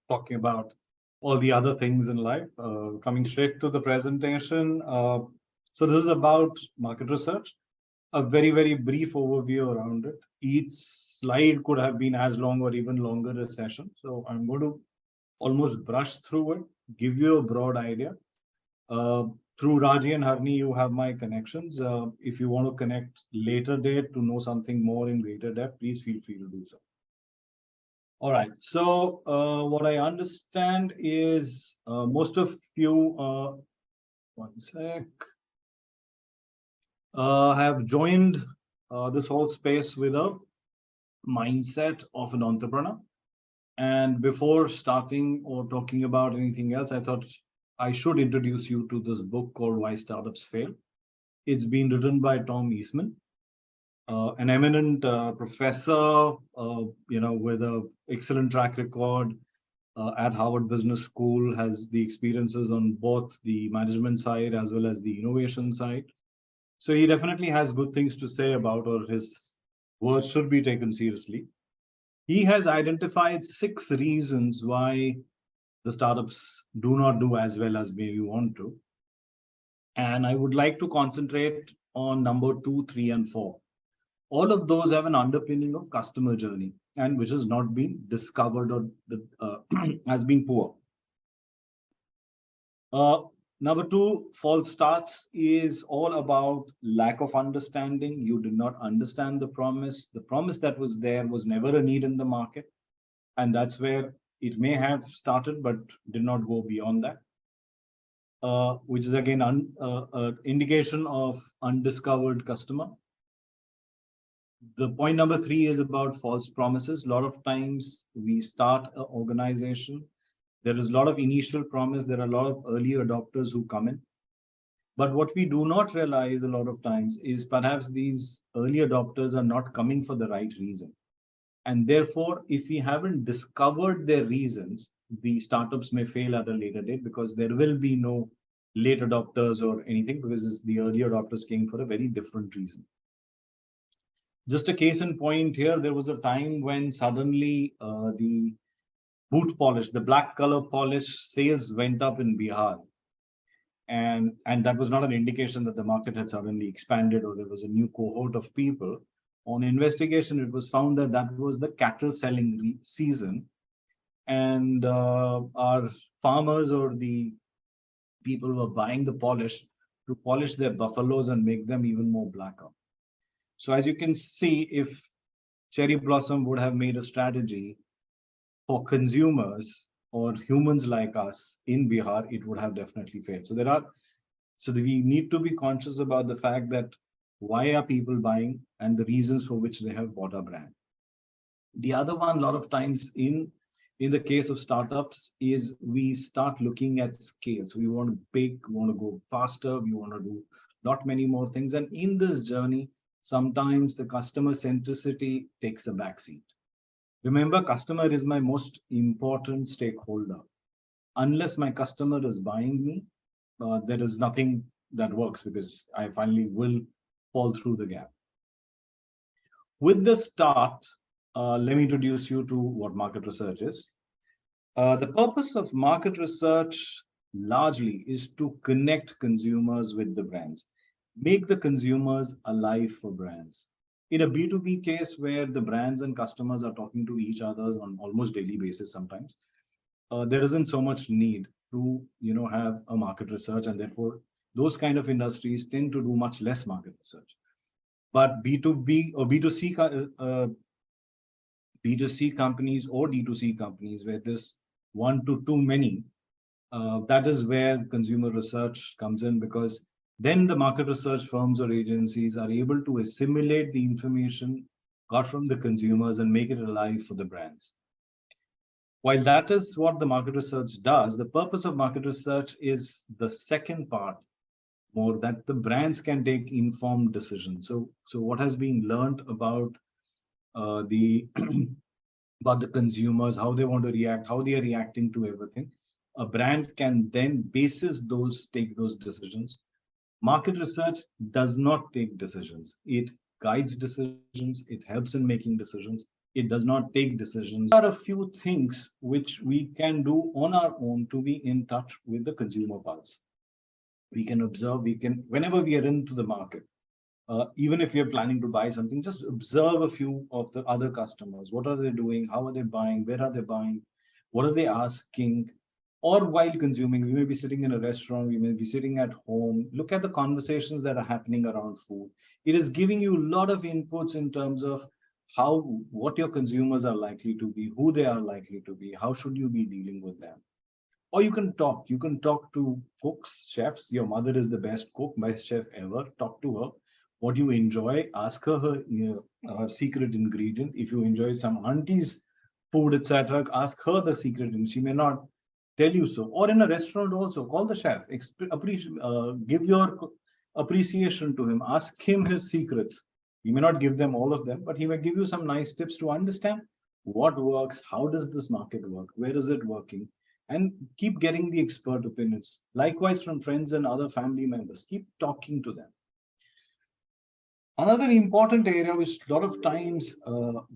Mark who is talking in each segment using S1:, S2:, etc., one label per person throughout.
S1: talking about all the other things in life. Coming straight to the presentation. So this is about market research. A very, very brief overview around it. Each slide could have been as long or even longer a session. So I'm going to almost brush through it, give you a broad idea. Through Raji and Harni, you have my connections. If you want to connect later date to know something more in greater depth, please feel free to do so. All right. So what I understand is most of you, one sec, have joined this whole space with a mindset of an entrepreneur. And before starting or talking about anything else, I thought I should introduce you to this book called Why Startups Fail. It's been written by Tom Eastman, an eminent professor, with an excellent track record at Harvard Business School, has the experiences on both the management side as well as the innovation side. So he definitely has good things to say about, or his words should be taken seriously. He has identified 6 reasons why the startups do not do as well as maybe want to. And I would like to concentrate on number 2, 3, and 4. All of those have an underpinning of customer journey, and which has not been discovered or has been poor. Number 2, false starts is all about lack of understanding. You did not understand the promise. The promise that was there was never a need in the market. And that's where it may have started, but did not go beyond that, which is again an indication of undiscovered customer. The point number 3 is about false promises. A lot of times we start an organization. There is a lot of initial promise. There are a lot of early adopters who come in. But what we do not realize a lot of times is perhaps these early adopters are not coming for the right reason. And therefore, if we haven't discovered their reasons, the startups may fail at a later date because there will be no late adopters or anything, because the early adopters came for a very different reason. Just a case in point here, there was a time when suddenly the boot polish, the black color polish sales went up in Bihar. And that was not an indication that the market had suddenly expanded or there was a new cohort of people. On investigation, it was found that that was the cattle selling season. And our farmers or the people who were buying the polish to polish their buffaloes and make them even more blacker. So as you can see, if Cherry Blossom would have made a strategy for consumers or humans like us in Bihar, it would have definitely failed. So we need to be conscious about the fact that why are people buying and the reasons for which they have bought our brand. The other one, a lot of times in the case of startups, is we start looking at scale. So we want to big, we want to go faster, we want to do not many more things. And in this journey, sometimes the customer centricity takes a backseat. Remember, customer is my most important stakeholder. Unless my customer is buying me, there is nothing that works, because I finally will fall through the gap. With the start, let me introduce you to what market research is. The purpose of market research largely is to connect consumers with the brands, make the consumers alive for brands. In a B2B case where the brands and customers are talking to each other on almost daily basis sometimes, there isn't so much need to have a market research, and therefore those kind of industries tend to do much less market research. But B2B or B2C companies or D2C companies where there's one to too many, that is where consumer research comes in, because then the market research firms or agencies are able to assimilate the information got from the consumers and make it alive for the brands. While that is what the market research does, the purpose of market research is the second part, more that the brands can take informed decisions. So what has been learned about the consumers, how they want to react, how they are reacting to everything, a brand can then take those decisions. Market research does not take decisions. It guides decisions. It helps in making decisions. It does not take decisions. There are a few things which we can do on our own to be in touch with the consumer pulse. We can observe, we can, whenever we are into the market, even if you're planning to buy something, just observe a few of the other customers. What are they doing? How are they buying? Where are they buying? What are they asking? Or while consuming, we may be sitting in a restaurant, we may be sitting at home. Look at the conversations that are happening around food. It is giving you a lot of inputs in terms of how, what your consumers are likely to be, who they are likely to be, how should you be dealing with them. Or you can talk to cooks, chefs. Your mother is the best cook, best chef ever. Talk to her. What you enjoy, ask her her, her secret ingredient. If you enjoy some auntie's food, etc., ask her the secret, and she may not tell you so. Or in a restaurant also, call the chef, appreciate, give your appreciation to him, ask him his secrets. You may not give them all of them, but he may give you some nice tips to understand what works, how does this market work, where is it working, and keep getting the expert opinions. Likewise, from friends and other family members, keep talking to them. Another important area which a lot of times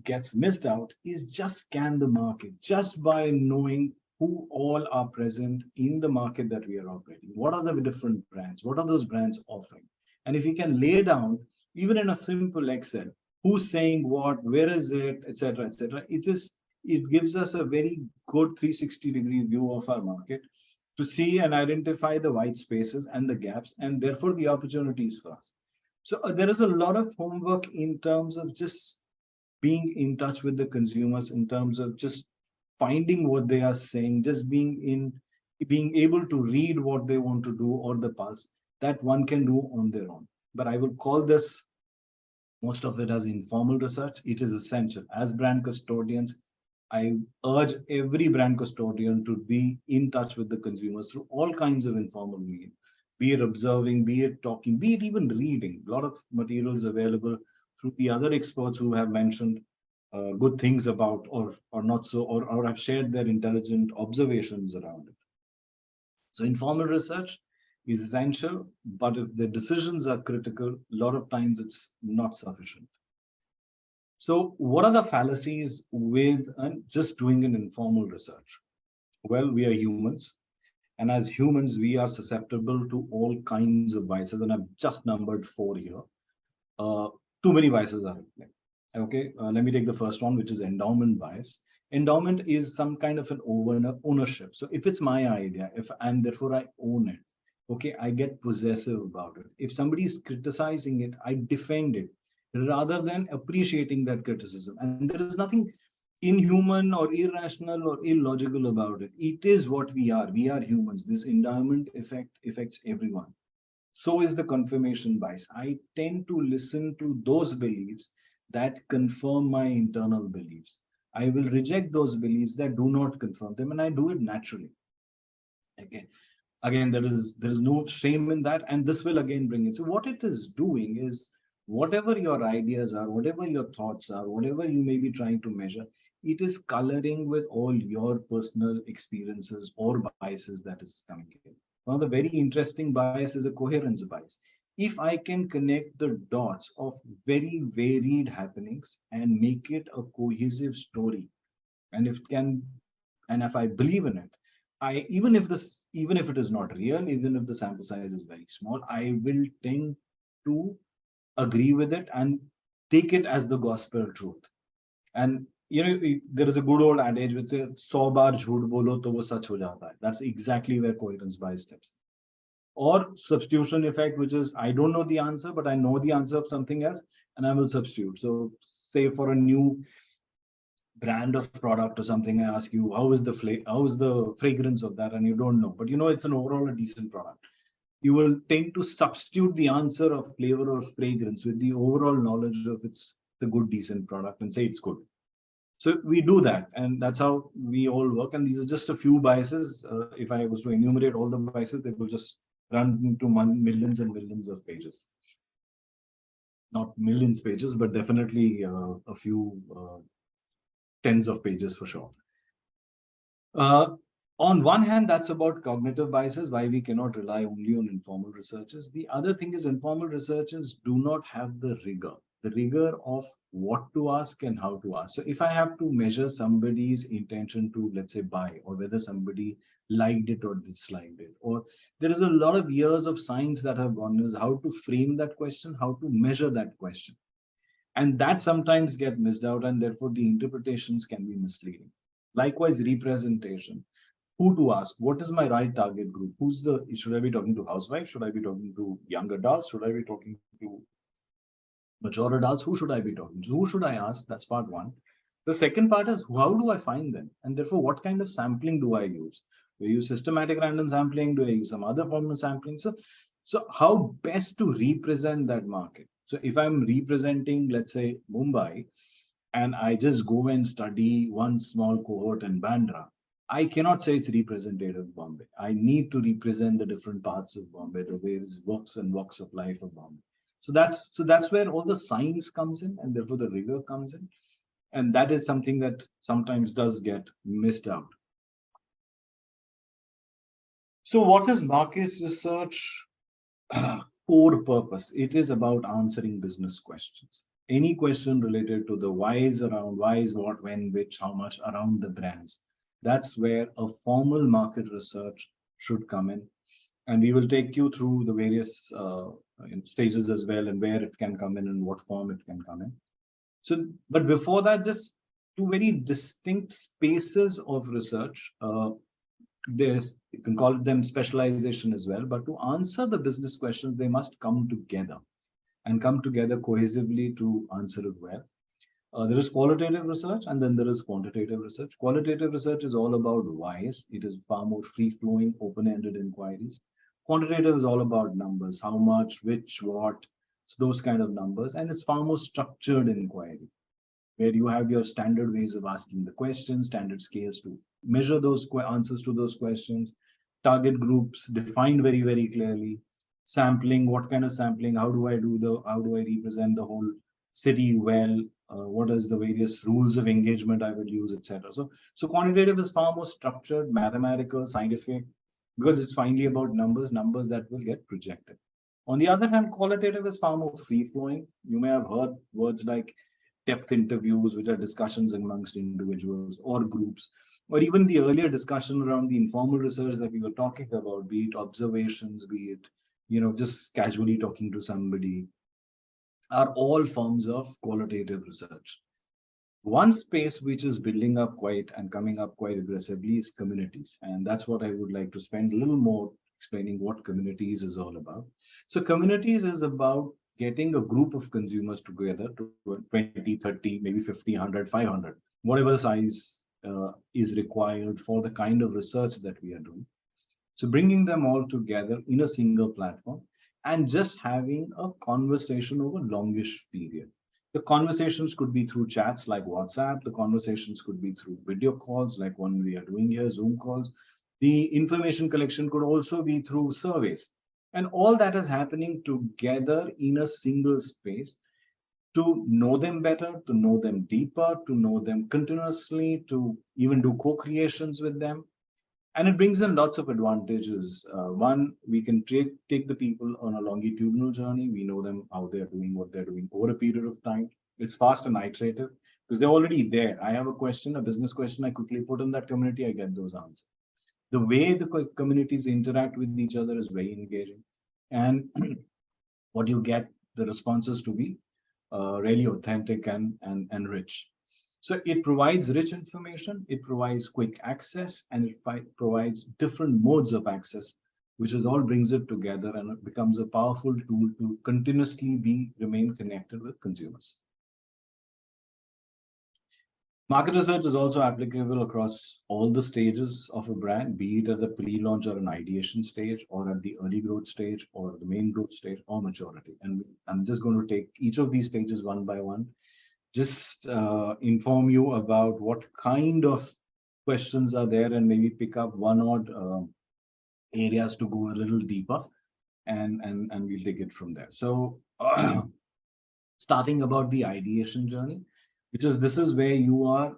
S1: gets missed out is just scan the market, just by knowing who all are present in the market that we are operating. What are the different brands? What are those brands offering? And if you can lay down, even in a simple Excel, who's saying what, where is it, etc., etc., it gives us a very good 360-degree view of our market to see and identify the white spaces and the gaps, and therefore the opportunities for us. So there is a lot of homework in terms of just being in touch with the consumers, in terms of just finding what they are saying, just being able to read what they want to do, or the pulse that one can do on their own. But I will call this, most of it, as informal research. It is essential. As brand custodians, I urge every brand custodian to be in touch with the consumers through all kinds of informal means, be it observing, be it talking, be it even reading. A lot of materials available through the other experts who have mentioned good things about, or not so, or have shared their intelligent observations around it. So informal research is essential, but if the decisions are critical, a lot of times it's not sufficient. So what are the fallacies with just doing an informal research? Well, we are humans, and as humans, we are susceptible to all kinds of biases, and I've just numbered 4 here. Too many biases are at play. Okay, let me take the first one, which is endowment bias. Endowment is some kind of an ownership. So if it's my idea, and therefore I own it, okay, I get possessive about it. If somebody is criticizing it, I defend it rather than appreciating that criticism. And there is nothing inhuman or irrational or illogical about it. It is what we are. We are humans. This endowment effect affects everyone. So is the confirmation bias. I tend to listen to those beliefs that confirm my internal beliefs. I will reject those beliefs that do not confirm them, and I do it naturally. Okay. Again, there is no shame in that, and this will again bring it. So what it is doing is, whatever your ideas are, whatever your thoughts are, whatever you may be trying to measure, it is coloring with all your personal experiences or biases that is coming in. One of the very interesting bias is a coherence bias. If I can connect the dots of very varied happenings and make it a cohesive story, and if I believe in it, even if it is not real, even if the sample size is very small, I will tend to agree with it and take it as the gospel truth. And there is a good old adage which says, "100 बार झूठ बोलो तो वो सच हो जाता है." That's exactly where coherence bias steps. Or substitution effect, which is, I don't know the answer, but I know the answer of something else, and I will substitute. So say for a new brand of product or something, I ask you, how is the fragrance of that, and you don't know, but it's an overall a decent product. You will tend to substitute the answer of flavor or fragrance with the overall knowledge of it's the good, decent product, and say it's good. So we do that, and that's how we all work. And these are just a few biases. If I was to enumerate all the biases, they will just run into millions and millions of pages. Not millions pages, but definitely a few tens of pages for sure. On one hand, that's about cognitive biases, why we cannot rely only on informal researchers. The other thing is informal researchers do not have the rigor. the rigor of what to ask and how to ask. So if I have to measure somebody's intention to, let's say, buy, or whether somebody liked it or disliked it, or there is a lot of years of science that have gone is how to frame that question, how to measure that question. And that sometimes get missed out, and therefore the interpretations can be misleading. Likewise, representation. Who to ask? What is my right target group? Should I be talking to housewives? Should I be talking to young adults? Should I be talking to mature adults? Who should I be talking to? Who should I ask? That's part one. The second part is how do I find them? And therefore, what kind of sampling do I use? Do I use systematic random sampling? Do I use some other form of sampling? So how best to represent that market? So if I'm representing, let's say, Mumbai, and I just go and study one small cohort in Bandra, I cannot say it's representative of Bombay. I need to represent the different parts of Bombay, the various walks and walks of life of Bombay. So that's where all the science comes in, and therefore the rigor comes in, and that is something that sometimes does get missed out. So, what is market research? Core purpose. It is about answering business questions. Any question related to the whys around whys, what, when, which, how much around the brands. That's where a formal market research should come in. And we will take you through the various stages as well, and where it can come in and what form it can come in. So, but before that, just two very distinct spaces of research. There's, you can call them specialization as well, but to answer the business questions, they must come together and come together cohesively to answer it well. There is qualitative research, and then there is quantitative research. Qualitative research is all about whys. It is far more free-flowing, open-ended inquiries. Quantitative is all about numbers, how much, which, what, so those kind of numbers, and it's far more structured inquiry, where you have your standard ways of asking the questions, standard scales to measure those answers to those questions, target groups defined very, very clearly, sampling, what kind of sampling, how do I represent the whole city well, what is the various rules of engagement I would use, etc. So quantitative is far more structured, mathematical, scientific, because it's finally about numbers that will get projected. On the other hand, qualitative is far more free-flowing. You may have heard words like depth interviews, which are discussions amongst individuals or groups, or even the earlier discussion around the informal research that we were talking about, be it observations, be it, just casually talking to somebody, are all forms of qualitative research. One space which is building up quite and coming up quite aggressively is communities. And that's what I would like to spend a little more explaining what communities is all about. So communities is about getting a group of consumers together to 20, 30, maybe 50, 100, 500, whatever size is required for the kind of research that we are doing. So bringing them all together in a single platform and just having a conversation over longish period. The conversations could be through chats like WhatsApp. The conversations could be through video calls like one we are doing here, Zoom calls. The information collection could also be through surveys. And all that is happening together in a single space to know them better, to know them deeper, to know them continuously, to even do co-creations with them. And it brings in lots of advantages. One, we can take the people on a longitudinal journey. We know them, how they're doing, what they're doing over a period of time. It's fast and iterative because they're already there. I have a question, a business question, I quickly put in that community, I get those answers. The way the communities interact with each other is very engaging. And what you get, the responses to be really authentic and rich. So it provides rich information, it provides quick access, and it provides different modes of access, which is all brings it together and it becomes a powerful tool to continuously remain connected with consumers. Market research is also applicable across all the stages of a brand, be it at the pre-launch or an ideation stage, or at the early growth stage, or the main growth stage, or maturity. And I'm just going to take each of these stages one by one, just inform you about what kind of questions are there, and maybe pick up one odd areas to go a little deeper, and we'll take it from there. So starting about the ideation journey, this is where you are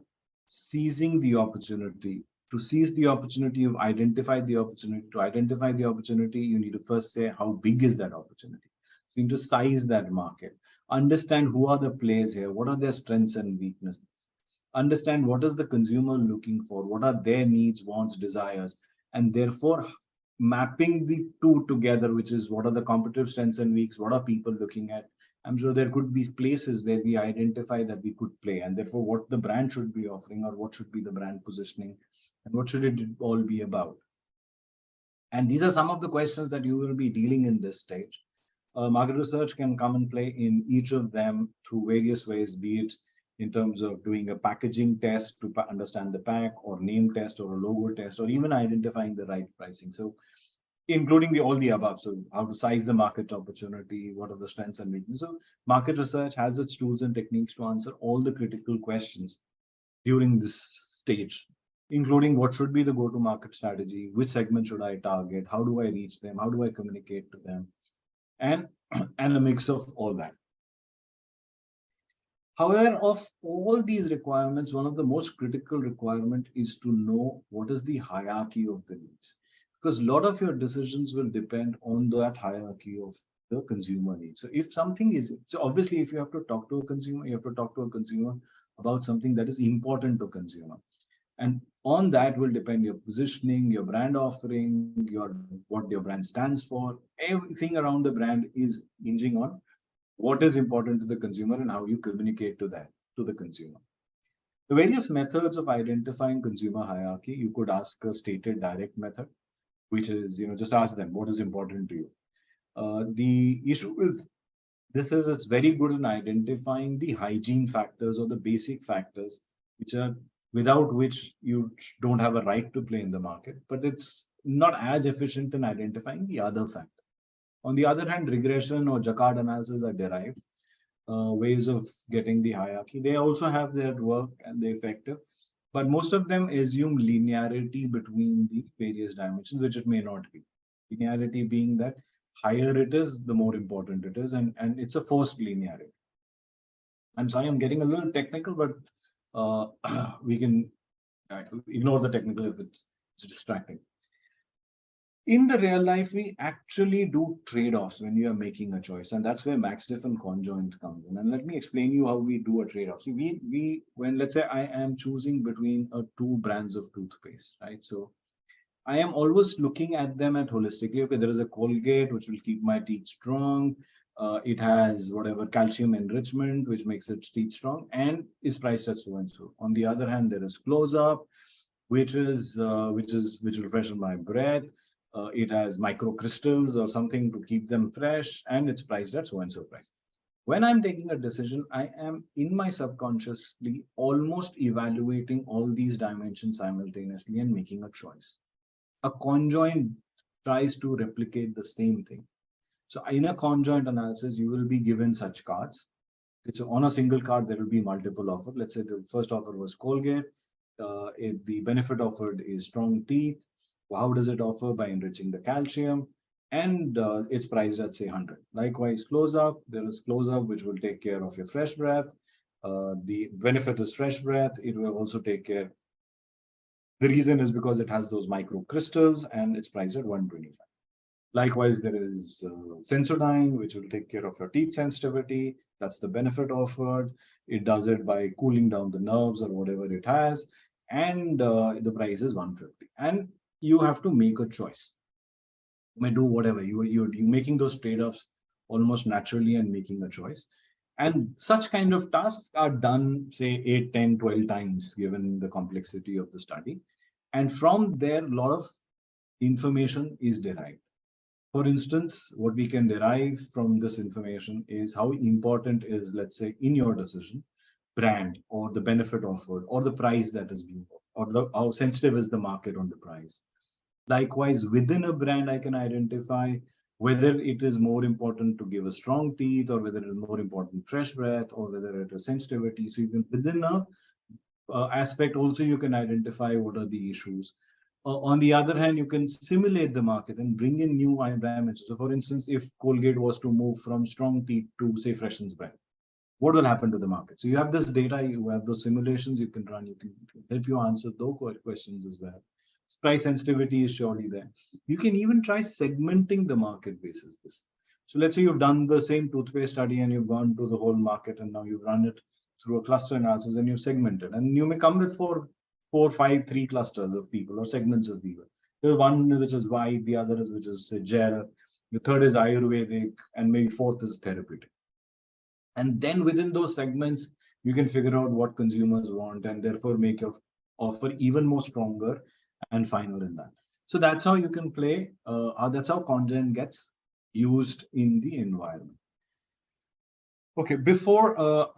S1: seizing the opportunity. To seize the opportunity, you've identified the opportunity. To identify the opportunity, you need to first say, how big is that opportunity? You need to size that market. Understand who are the players here, what are their strengths and weaknesses. Understand what is the consumer looking for, what are their needs, wants, desires, and therefore mapping the two together, which is what are the competitive strengths and weaks, what are people looking at. I'm sure there could be places where we identify that we could play, and therefore what the brand should be offering or what should be the brand positioning and what should it all be about. And these are some of the questions that you will be dealing in this stage. Market research can come and play in each of them through various ways, be it in terms of doing a packaging test to understand the pack, or name test, or a logo test, or even identifying the right pricing. So including all the above. So how to size the market opportunity, what are the strengths and weaknesses. So market research has its tools and techniques to answer all the critical questions during this stage, including what should be the go-to-market strategy, which segment should I target, how do I reach them, how do I communicate to them, and a mix of all that. However, of all these requirements, one of the most critical requirement is to know what is the hierarchy of the needs, because a lot of your decisions will depend on that hierarchy of the consumer needs. So if something is, so obviously if you have to talk to a consumer, you have to talk to a consumer about something that is important to consumer. And on that will depend your positioning, your brand offering, what your brand stands for. Everything around the brand is hinging on what is important to the consumer and how you communicate to the consumer. The various methods of identifying consumer hierarchy, you could ask a stated direct method, which is, just ask them what is important to you. The issue with this is it's very good in identifying the hygiene factors or the basic factors, which are without which you don't have a right to play in the market, but it's not as efficient in identifying the other factors. On the other hand, regression or Jacquard analysis are derived ways of getting the hierarchy. They also have their work and they're effective, but most of them assume linearity between the various dimensions, which it may not be. Linearity being that higher it is, the more important it is, and it's a forced linearity. I'm sorry, I'm getting a little technical, but we can ignore the technical if it's distracting. In the real life, we actually do trade-offs when we are making a choice, and that's where max-diff and conjoint comes in. And let me explain you how we do a trade-off. See, when let's say I am choosing between two brands of toothpaste, right? So I am always looking at them at holistically. Okay, there is a Colgate which will keep my teeth strong. It has whatever calcium enrichment which makes its teeth strong and is priced at so and so. On the other hand, there is Close Up, which will freshen my breath. It has microcrystals or something to keep them fresh, and it's priced at so and so price. When I'm taking a decision, I am in my subconsciously almost evaluating all these dimensions simultaneously and making a choice. A conjoint tries to replicate the same thing. So in a conjoint analysis, you will be given such cards. So on a single card, there will be multiple offers. Let's say the first offer was Colgate. If the benefit offered is strong teeth, how does it offer? By enriching the calcium, and it's priced at say 100. Likewise, Close Up, there is Close Up which will take care of your fresh breath. The benefit is fresh breath. It will also take care. The reason is because it has those microcrystals and it's priced at 125. Likewise, there is Sensodyne, which will take care of your teeth sensitivity. That's the benefit offered. It does it by cooling down the nerves or whatever it has, and the price is 150. And you have to make a choice. You may do whatever you're making those trade-offs almost naturally and making a choice. And such kind of tasks are done, say 8, 10, 12 times, given the complexity of the study. And from there, a lot of information is derived. For instance, what we can derive from this information is how important is, let's say, in your decision, brand or the benefit offered or the price that is being offered, or how sensitive is the market on the price. Likewise, within a brand, I can identify whether it is more important to give a strong teeth or whether it is more important fresh breath or whether it is sensitivity. So you can, within a aspect also, you can identify what are the issues. On the other hand, you can simulate the market and bring in new dimensions. So for instance, if Colgate was to move from strong teeth to say freshens breath, what will happen to the market? So you have this data, you have those simulations you can run, you can help you answer those questions as well. Price sensitivity is surely there. You can even try segmenting the market basis this. So let's say you've done the same toothpaste study and you've gone to the whole market and now you've run it through a cluster analysis and you've segmented. And you may come with four, five, three clusters of people or segments of people. There's one which is white, the other is which is say, gel, the third is Ayurvedic, and maybe fourth is therapeutic. And then within those segments, you can figure out what consumers want and therefore make your offer even more stronger and final in that. So that's how you can play. That's how content gets used in the environment. Okay, before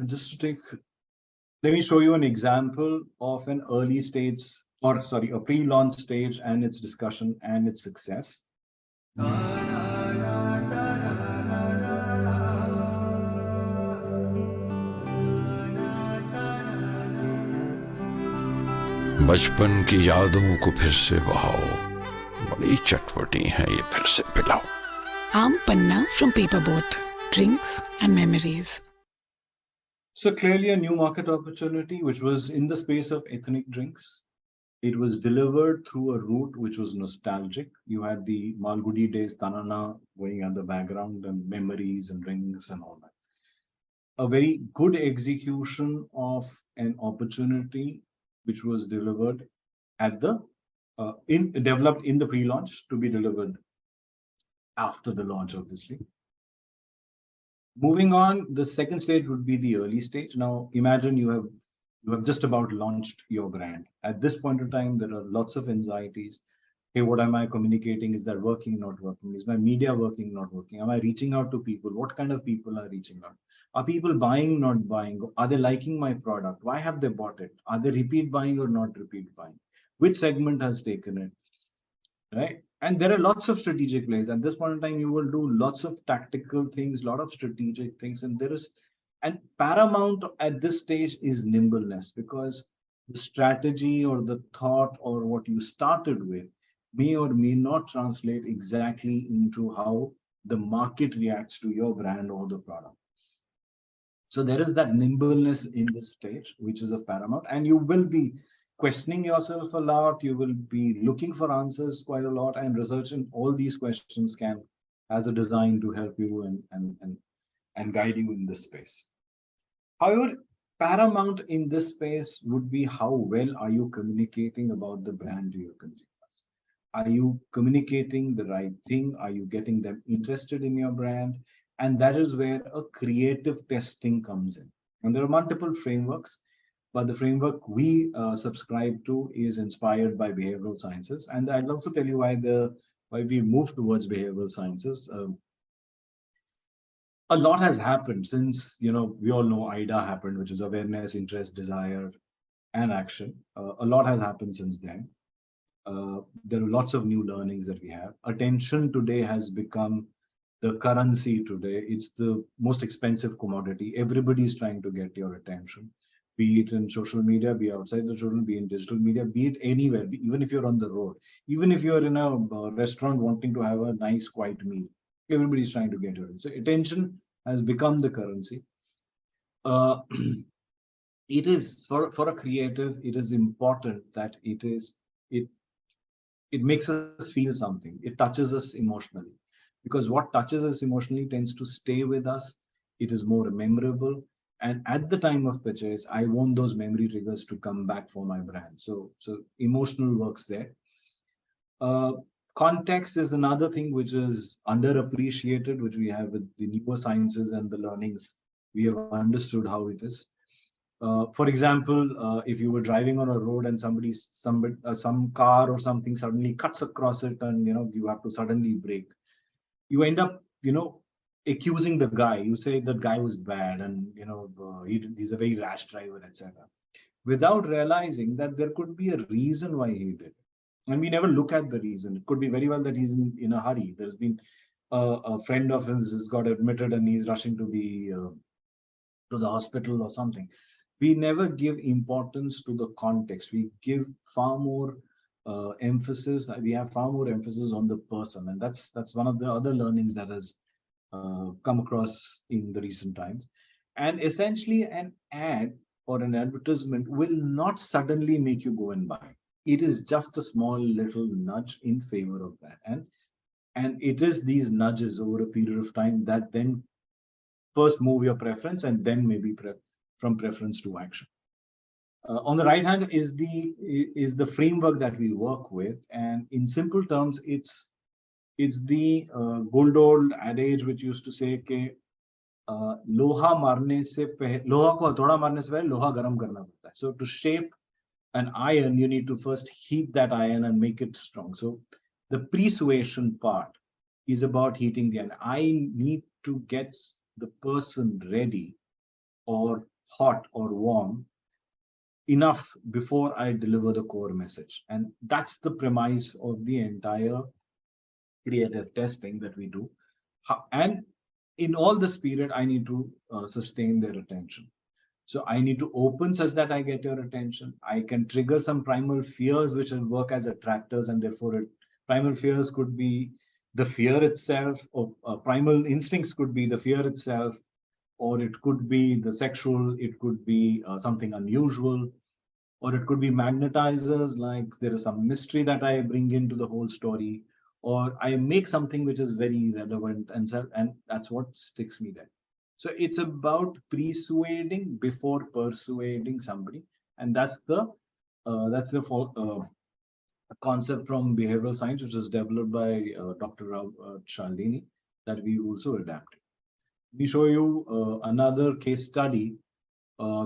S1: just to take, let me show you an example of an early stage, or sorry, a pre-launch stage and its discussion and its success.
S2: बचपन की यादों को फिर से बहाओ, बड़ी चटपटी है ये, फिर से पिलाओ.
S3: Aam Panna from Paperboat, drinks and memories.
S1: So clearly a new market opportunity, which was in the space of ethnic drinks. It was delivered through a route which was nostalgic. You had the Malgudi days, Tanana going at the background and memories and rings and all that. A very good execution of an opportunity which was delivered at the developed in the pre-launch to be delivered after the launch, obviously. Moving on, the second stage would be the early stage. Now, imagine you have just about launched your brand. At this point in time, there are lots of anxieties. Hey, what am I communicating? Is that working, not working? Is my media working, not working? Am I reaching out to people? What kind of people are reaching out? Are people buying, not buying? Are they liking my product? Why have they bought it? Are they repeat buying or not repeat buying? Which segment has taken it? Right? And there are lots of strategic plays. At this point in time, you will do lots of tactical things, a lot of strategic things. And paramount at this stage is nimbleness, because the strategy or the thought or what you started with may or may not translate exactly into how the market reacts to your brand or the product. So there is that nimbleness in this stage, which is of paramount, and you will be questioning yourself a lot. You will be looking for answers quite a lot, and researching all these questions can as a design to help you and guide you in this space. However, paramount in this space would be how well are you communicating about the brand to your consumers? Are you communicating the right thing? Are you getting them interested in your brand? And that is where a creative testing comes in. And there are multiple frameworks, but the framework we subscribe to is inspired by behavioral sciences. And I'll also tell you why we moved towards behavioral sciences. A lot has happened since, we all know IDA happened, which is awareness, interest, desire, and action. A lot has happened since then. There are lots of new learnings that we have. Attention today has become the currency today. It's the most expensive commodity. Everybody is trying to get your attention, be it in social media, be outside the social, be in digital media, be it anywhere, even if you're on the road, even if you're in a restaurant wanting to have a nice, quiet meal. Everybody's trying to get your attention. So attention has become the currency. It is for a creative, it is important that it makes us feel something. It touches us emotionally, because what touches us emotionally tends to stay with us. It is more memorable. And at the time of purchase, I want those memory triggers to come back for my brand. So emotional works there. Context is another thing which is underappreciated, which we have with the newer sciences and the learnings. We have understood how it is. For example, if you were driving on a road and some car or something suddenly cuts across it, and you have to suddenly brake, you end up accusing the guy. You say that guy was bad, and he's a very rash driver, etc., without realizing that there could be a reason why he did it. And we never look at the reason. It could be very well that he's in a hurry. There's been a friend of his has got admitted and he's rushing to the hospital or something. We never give importance to the context. We give far more emphasis. We have far more emphasis on the person, and that's one of the other learnings that has come across in the recent times. And essentially, an ad or an advertisement will not suddenly make you go and buy. It is just a small little nudge in favor of that. And And it is these nudges over a period of time that then first move your preference and then maybe from preference to action. On the right hand is the framework that we work with, and in simple terms, it's the gold old adage which used to say कि लोहा मारने से पहले लोहा को हथौड़ा मारने से पहले लोहा गर्म करना पड़ता है. So to shape an iron, you need to first heat that iron and make it strong. So the persuasion part is about heating the iron. I need to get the person ready or hot or warm enough before I deliver the core message. And that's the premise of the entire creative testing that we do. And in all this period, I need to sustain their attention. So I need to open such that I get your attention. I can trigger some primal fears which will work as attractors, and therefore primal fears could be the fear itself, or primal instincts could be the fear itself, or it could be the sexual, it could be something unusual, or it could be magnetizers, like there is some mystery that I bring into the whole story, or I make something which is very relevant, and that's what sticks me there. So it's about persuading before persuading somebody, and that's the concept from behavioral science, which is developed by Dr. Chandini, that we also adapted. We show you another case study.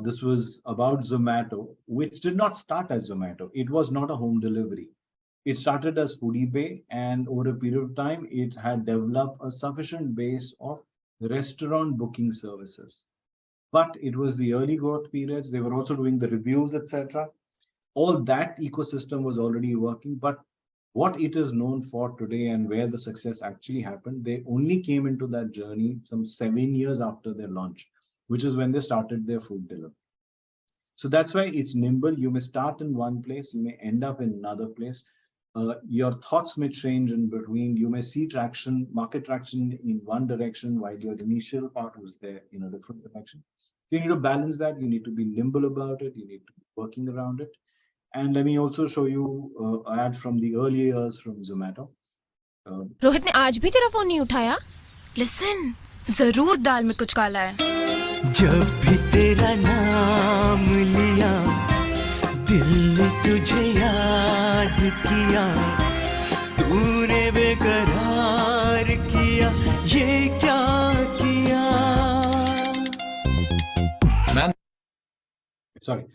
S1: This was about Zomato, which did not start as Zomato. It was not a home delivery. It started as Foodie Bay, and over a period of time, it had developed a sufficient base of restaurant booking services. But it was the early growth periods. They were also doing the reviews, etc. All that ecosystem was already working. But what it is known for today and where the success actually happened, they only came into that journey some 7 years after their launch, which is when they started their food delivery. So that's why it's nimble. You may start in one place, you may end up in another place. Your thoughts may change in between. You may see traction, market traction in one direction while your initial part was there in a different direction. You need to balance that. You need to be nimble about it. You need to be working around it. And let me also show you an ad from the early years from Zomato.
S4: Rohit ने आज भी तेरा phone नहीं उठाया. Listen, जरूर दाल में कुछ काला है.
S5: जब भी तेरा नाम लिया, दिल ने तुझे याद किया, तूने बेकरार किया, ये क्या किया.
S1: Sorry.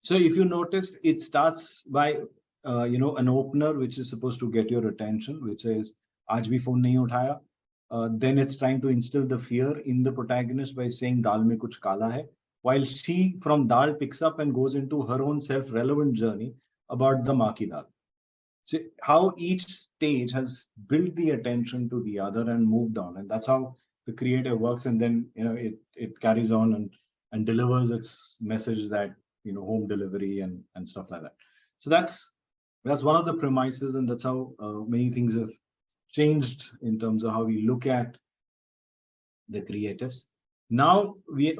S1: So if you noticed, it starts by an opener which is supposed to get your attention, which says "Aaj bhi phone nahi uthaya." Then it's trying to instill the fear in the protagonist by saying "Dal mein kuch kala hai," while she from dal picks up and goes into her own self-relevant journey about the maa ki dal. So how each stage has built the attention to the other and moved on, and that's how the creative works. And then it carries on and delivers its message that home delivery and stuff like that. So that's one of the premises, and that's how many things have changed in terms of how we look at the creatives. Now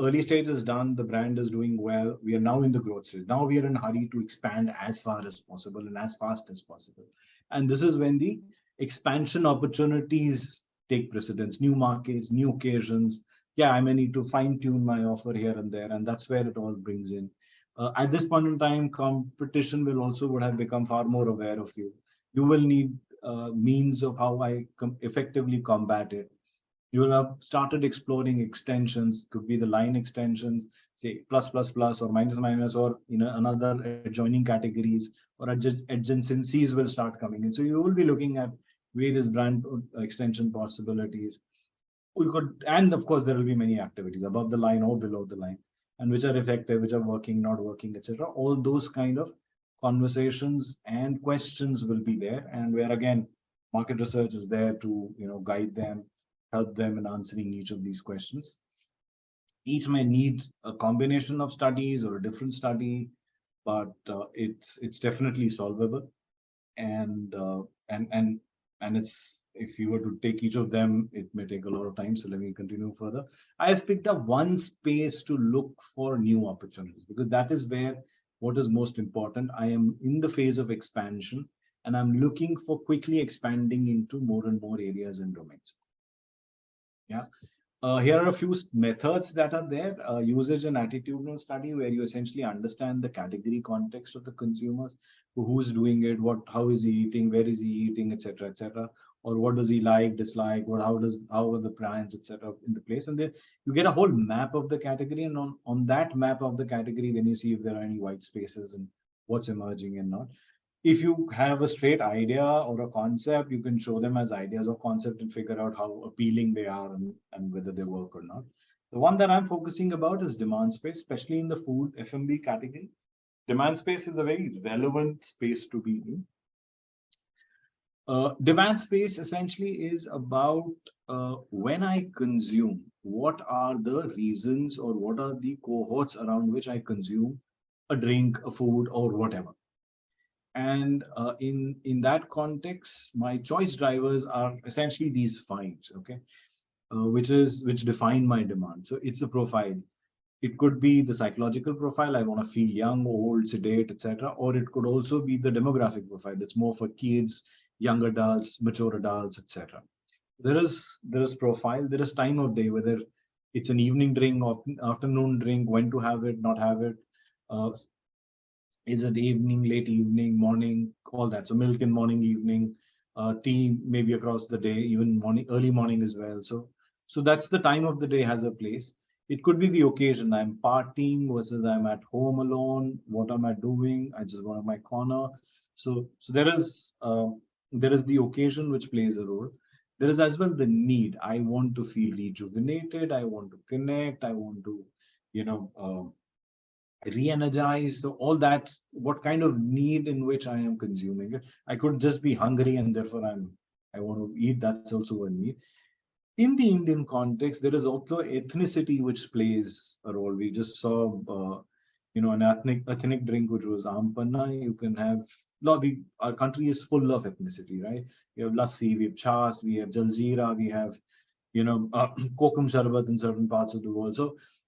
S1: early stage is done, the brand is doing well, we are now in the growth stage. Now we are in a hurry to expand as far as possible and as fast as possible. And this is when the expansion opportunities take precedence, new markets, new occasions. Yeah, I may need to fine tune my offer here and there, and that's where it all brings in. At this point in time, competition would have become far more aware of you. You will need means of how I effectively combat it. You will have started exploring extensions, could be the line extensions, say plus, or minus, or another adjoining categories, or adjacencies will start coming in. So you will be looking at various brand extension possibilities. And of course, there will be many activities above the line or below the line, and which are effective, which are working, not working, etc. All those kind of conversations and questions will be there, and where again, market research is there to guide them, help them in answering each of these questions. Each may need a combination of studies or a different study, but it's definitely solvable, and it's, if you were to take each of them, it may take a lot of time. So let me continue further. I have picked up one space to look for new opportunities, because that is where what is most important. I am in the phase of expansion, and I'm looking for quickly expanding into more and more areas and domains. Yeah. Here are a few methods that are there. Usage and attitudinal study, where you essentially understand the category context of the consumers, who's doing it, how is he eating, where is he eating, etc., etc., or what does he like, dislike, how are the brands, etc., in the place, and then you get a whole map of the category, and on that map of the category, then you see if there are any white spaces and what's emerging and not. If you have a straight idea or a concept, you can show them as ideas or concept and figure out how appealing they are and whether they work or not. The one that I'm focusing about is demand space, especially in the food F&B category. Demand space is a very relevant space to be in. Demand space essentially is about when I consume, what are the reasons or what are the cohorts around which I consume a drink, a food, or whatever. And in that context, my choice drivers are essentially these fives, okay, which define my demand. So it's the profile. It could be the psychological profile. I want to feel young, old, sedate, etc. Or it could also be the demographic profile. That's more for kids, young adults, mature adults, etc. There is profile. There is time of day, whether it's an evening drink or afternoon drink, when to have it, not have it. Is it evening, late evening, morning, all that. So milk in morning, evening, tea maybe across the day, even morning, early morning as well. So that's the time of the day has a place. It could be the occasion. I'm partying versus I'm at home alone. What am I doing? I just want my corner. So there is the occasion which plays a role. There is as well the need. I want to feel rejuvenated. I want to connect. I want to, re-energize. So all that, what kind of need in which I am consuming it. I could just be hungry and therefore I want to eat. That's also a need. In the Indian context, there is also ethnicity which plays a role. We just saw an ethnic drink which was ampanna. You can have our country is full of ethnicity, right? We have lassi, we have chas, we have jaljeera, we have kokum sharbat in certain parts of the world.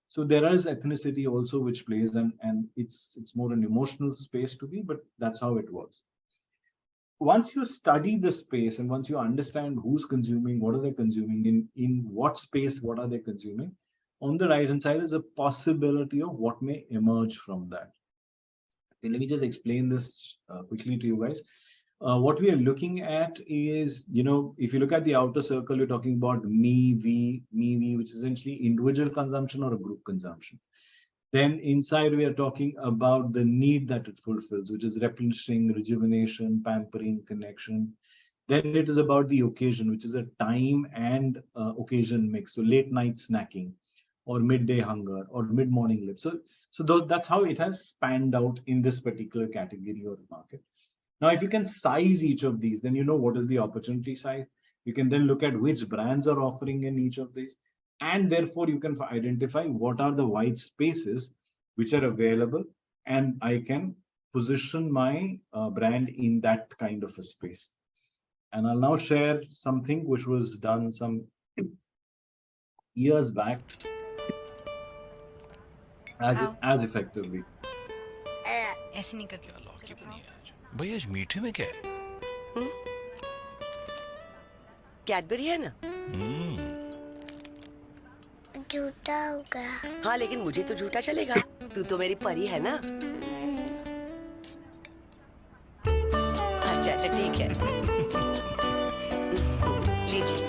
S1: So there is ethnicity also which plays, and it's more an emotional space to be, but that's how it works. Once you study the space and once you understand who's consuming, what are they consuming, in what space, what are they consuming, on the right hand side is a possibility of what may emerge from that. Okay, let me just explain this quickly to you guys. What we are looking at is, if you look at the outer circle, you're talking about me, we, which is essentially individual consumption or a group consumption. Then inside, we are talking about the need that it fulfills, which is replenishing, rejuvenation, pampering, connection. Then it is about the occasion, which is a time and occasion mix. So late night snacking or midday hunger or mid-morning lift. So that's how it has spanned out in this particular category or market. Now, if you can size each of these, then you know what is the opportunity size. You can then look at which brands are offering in each of these. And therefore, you can identify what are the white spaces which are available. And I can position my brand in that kind of a space. And I'll now share something which was done some years back as effectively.
S4: ऐसे नहीं करते
S2: लौकी बनी है आज भैया आज मीठे में क्या है
S6: कैडबरी है ना
S7: झूठा होगा।
S6: हाँ लेकिन मुझे तो झूठा चलेगा तू तो मेरी परी है ना अच्छा ठीक है लीजिए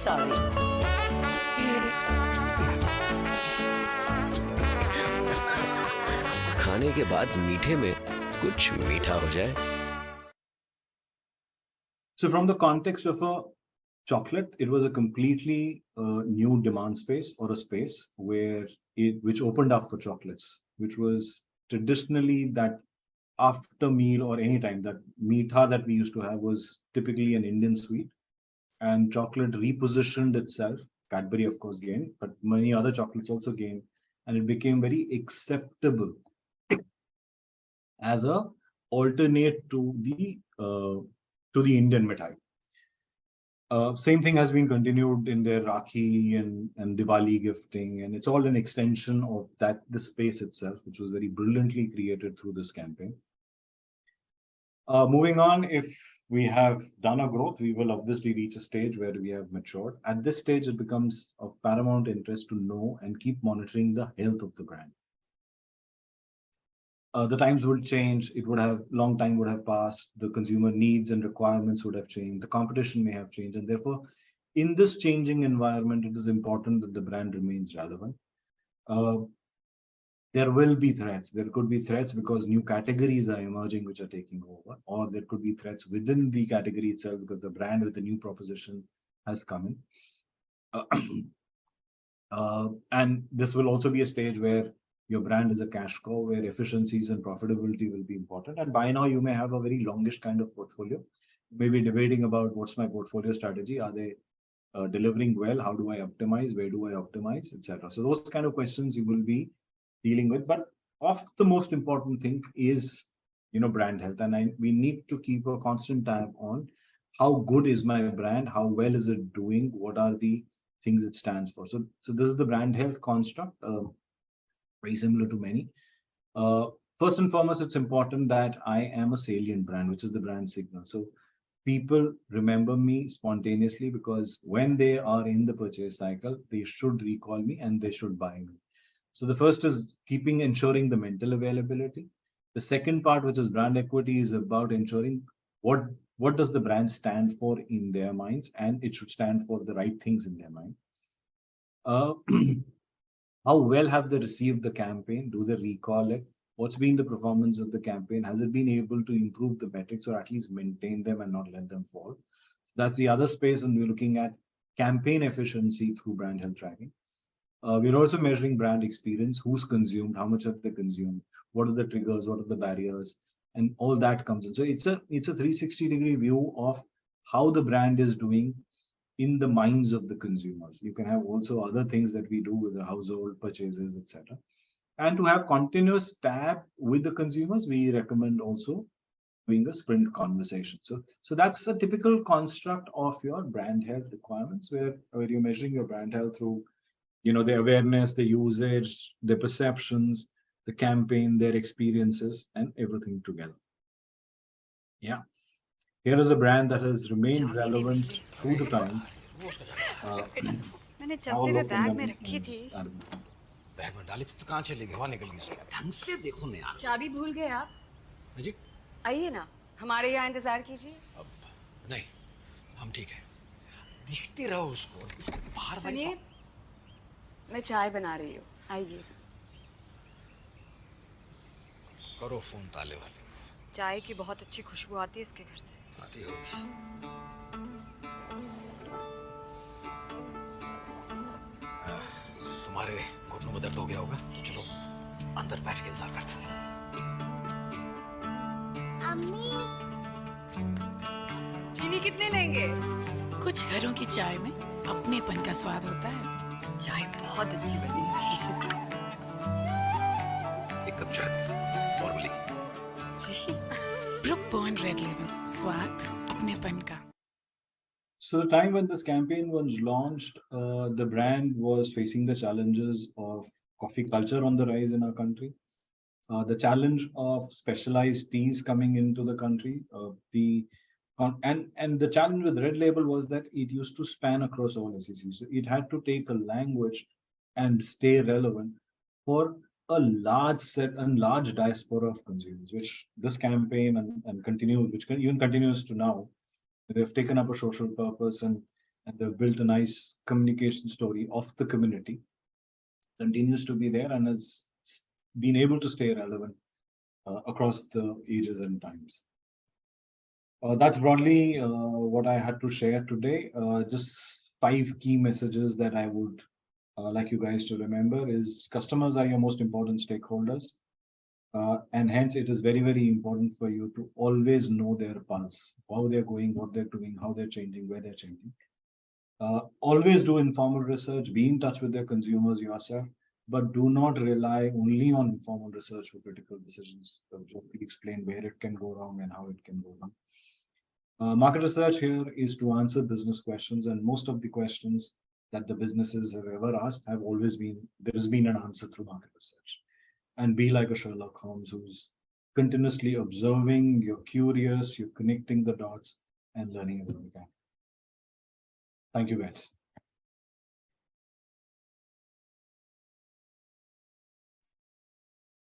S6: सॉरी
S8: खाने के बाद मीठे में कुछ मीठा हो जाए.
S1: So from the context of a chocolate, it was a completely new demand space or a space which opened up for chocolates, which was traditionally that after meal or any time that meetha that we used to have was typically an Indian sweet, and chocolate repositioned itself. Cadbury, of course, gained, but many other chocolates also gained, and it became very acceptable as a alternate to the Indian mithai. Same thing has been continued in their Rakhi and Diwali gifting, and it's all an extension of the space itself, which was very brilliantly created through this campaign. Moving on, if we have done a growth, we will obviously reach a stage where we have matured. At this stage, it becomes of paramount interest to know and keep monitoring the health of the brand. The times would change. It would have long time would have passed. The consumer needs and requirements would have changed. The competition may have changed, and therefore, in this changing environment, it is important that the brand remains relevant. There will be threats. There could be threats because new categories are emerging which are taking over, or there could be threats within the category itself because the brand with the new proposition has come in. And this will also be a stage where your brand is a cash cow, where efficiencies and profitability will be important. And by now, you may have a very longish kind of portfolio. Maybe debating about what's my portfolio strategy. Are they delivering well? How do I optimize? Where do I optimize, etc. So those kind of questions you will be dealing with. But of the most important thing is, brand health, and we need to keep a constant tab on how good is my brand, how well is it doing, what are the things it stands for. So this is the brand health construct, very similar to many. First and foremost, it's important that I am a salient brand, which is the brand signal. So people remember me spontaneously because when they are in the purchase cycle, they should recall me and they should buy me. So the first is ensuring the mental availability. The second part, which is brand equity, is about ensuring what does the brand stand for in their minds, and it should stand for the right things in their mind. How well have they received the campaign? Do they recall it? What's been the performance of the campaign? Has it been able to improve the metrics or at least maintain them and not let them fall? That's the other space, and we're looking at campaign efficiency through brand health tracking. We're also measuring brand experience, who's consumed, how much have they consumed, what are the triggers, what are the barriers, and all that comes in. So it's a 360-degree view of how the brand is doing in the minds of the consumers. You can have also other things that we do with the household purchases, etc. And to have continuous tab with the consumers, we recommend also doing a sprint conversation. So that's a typical construct of your brand health requirements, where you're measuring your brand health through the awareness, the usage, the perceptions, the campaign, their experiences, and everything together. Yeah. Here is a brand that has remained relevant through the times.
S9: मैंने चलते हुए bag में रखी थी।
S10: Bag में डाली तो कहाँ चली गई? वहाँ निकल गई। ढंग से देखो ना यार।
S9: चाबी भूल गए आप?
S10: जी।
S9: आइए ना, हमारे यहाँ इंतजार कीजिए।
S10: अब नहीं, हम ठीक है। देखते रहो उसको। इसको बाहर
S9: सुनिए, मैं चाय बना रही हूँ, आइए।
S10: करो फोन ताले वाले।
S9: चाय की बहुत अच्छी खुशबू आती है इसके घर से।
S10: आती होगी। तुम्हारे घुटनों में दर्द हो गया होगा, तो चलो अंदर बैठ के इंतजार करते हैं।
S7: अम्मी,
S9: चीनी कितने लेंगे?
S3: कुछ घरों की चाय में अपनेपन का स्वाद होता है।
S9: चाय बहुत अच्छी बनी है।
S10: एक कप चाय और मिलेगी।
S3: जी, ब्रुक बॉन्ड रेड लेबल, स्वाद अपनेपन का।
S1: So the time when this campaign was launched, the brand was facing the challenges of coffee culture on the rise in our country, the challenge of specialized teas coming into the country, and the challenge with Red Label was that it used to span across all SECs. So it had to take a language and stay relevant for a large set and large diaspora of consumers, which this campaign and continues, which even continues to now. They've taken up a social purpose and they've built a nice communication story of the community. Continues to be there and has been able to stay relevant across the ages and times. That's broadly what I had to share today. Just 5 key messages that I would like you guys to remember is customers are your most important stakeholders. And hence it is very, very important for you to always know their pulse, how they're going, what they're doing, how they're changing, where they're changing. Always do informal research, be in touch with their consumers yourself, but do not rely only on informal research for critical decisions. We explain where it can go wrong and how it can go wrong. Market research here is to answer business questions, and most of the questions that the businesses have ever asked have always been, there has been an answer through market research. And be like a Sherlock Holmes who's continuously observing, you're curious, you're connecting the dots and learning about it. Thank you, guys.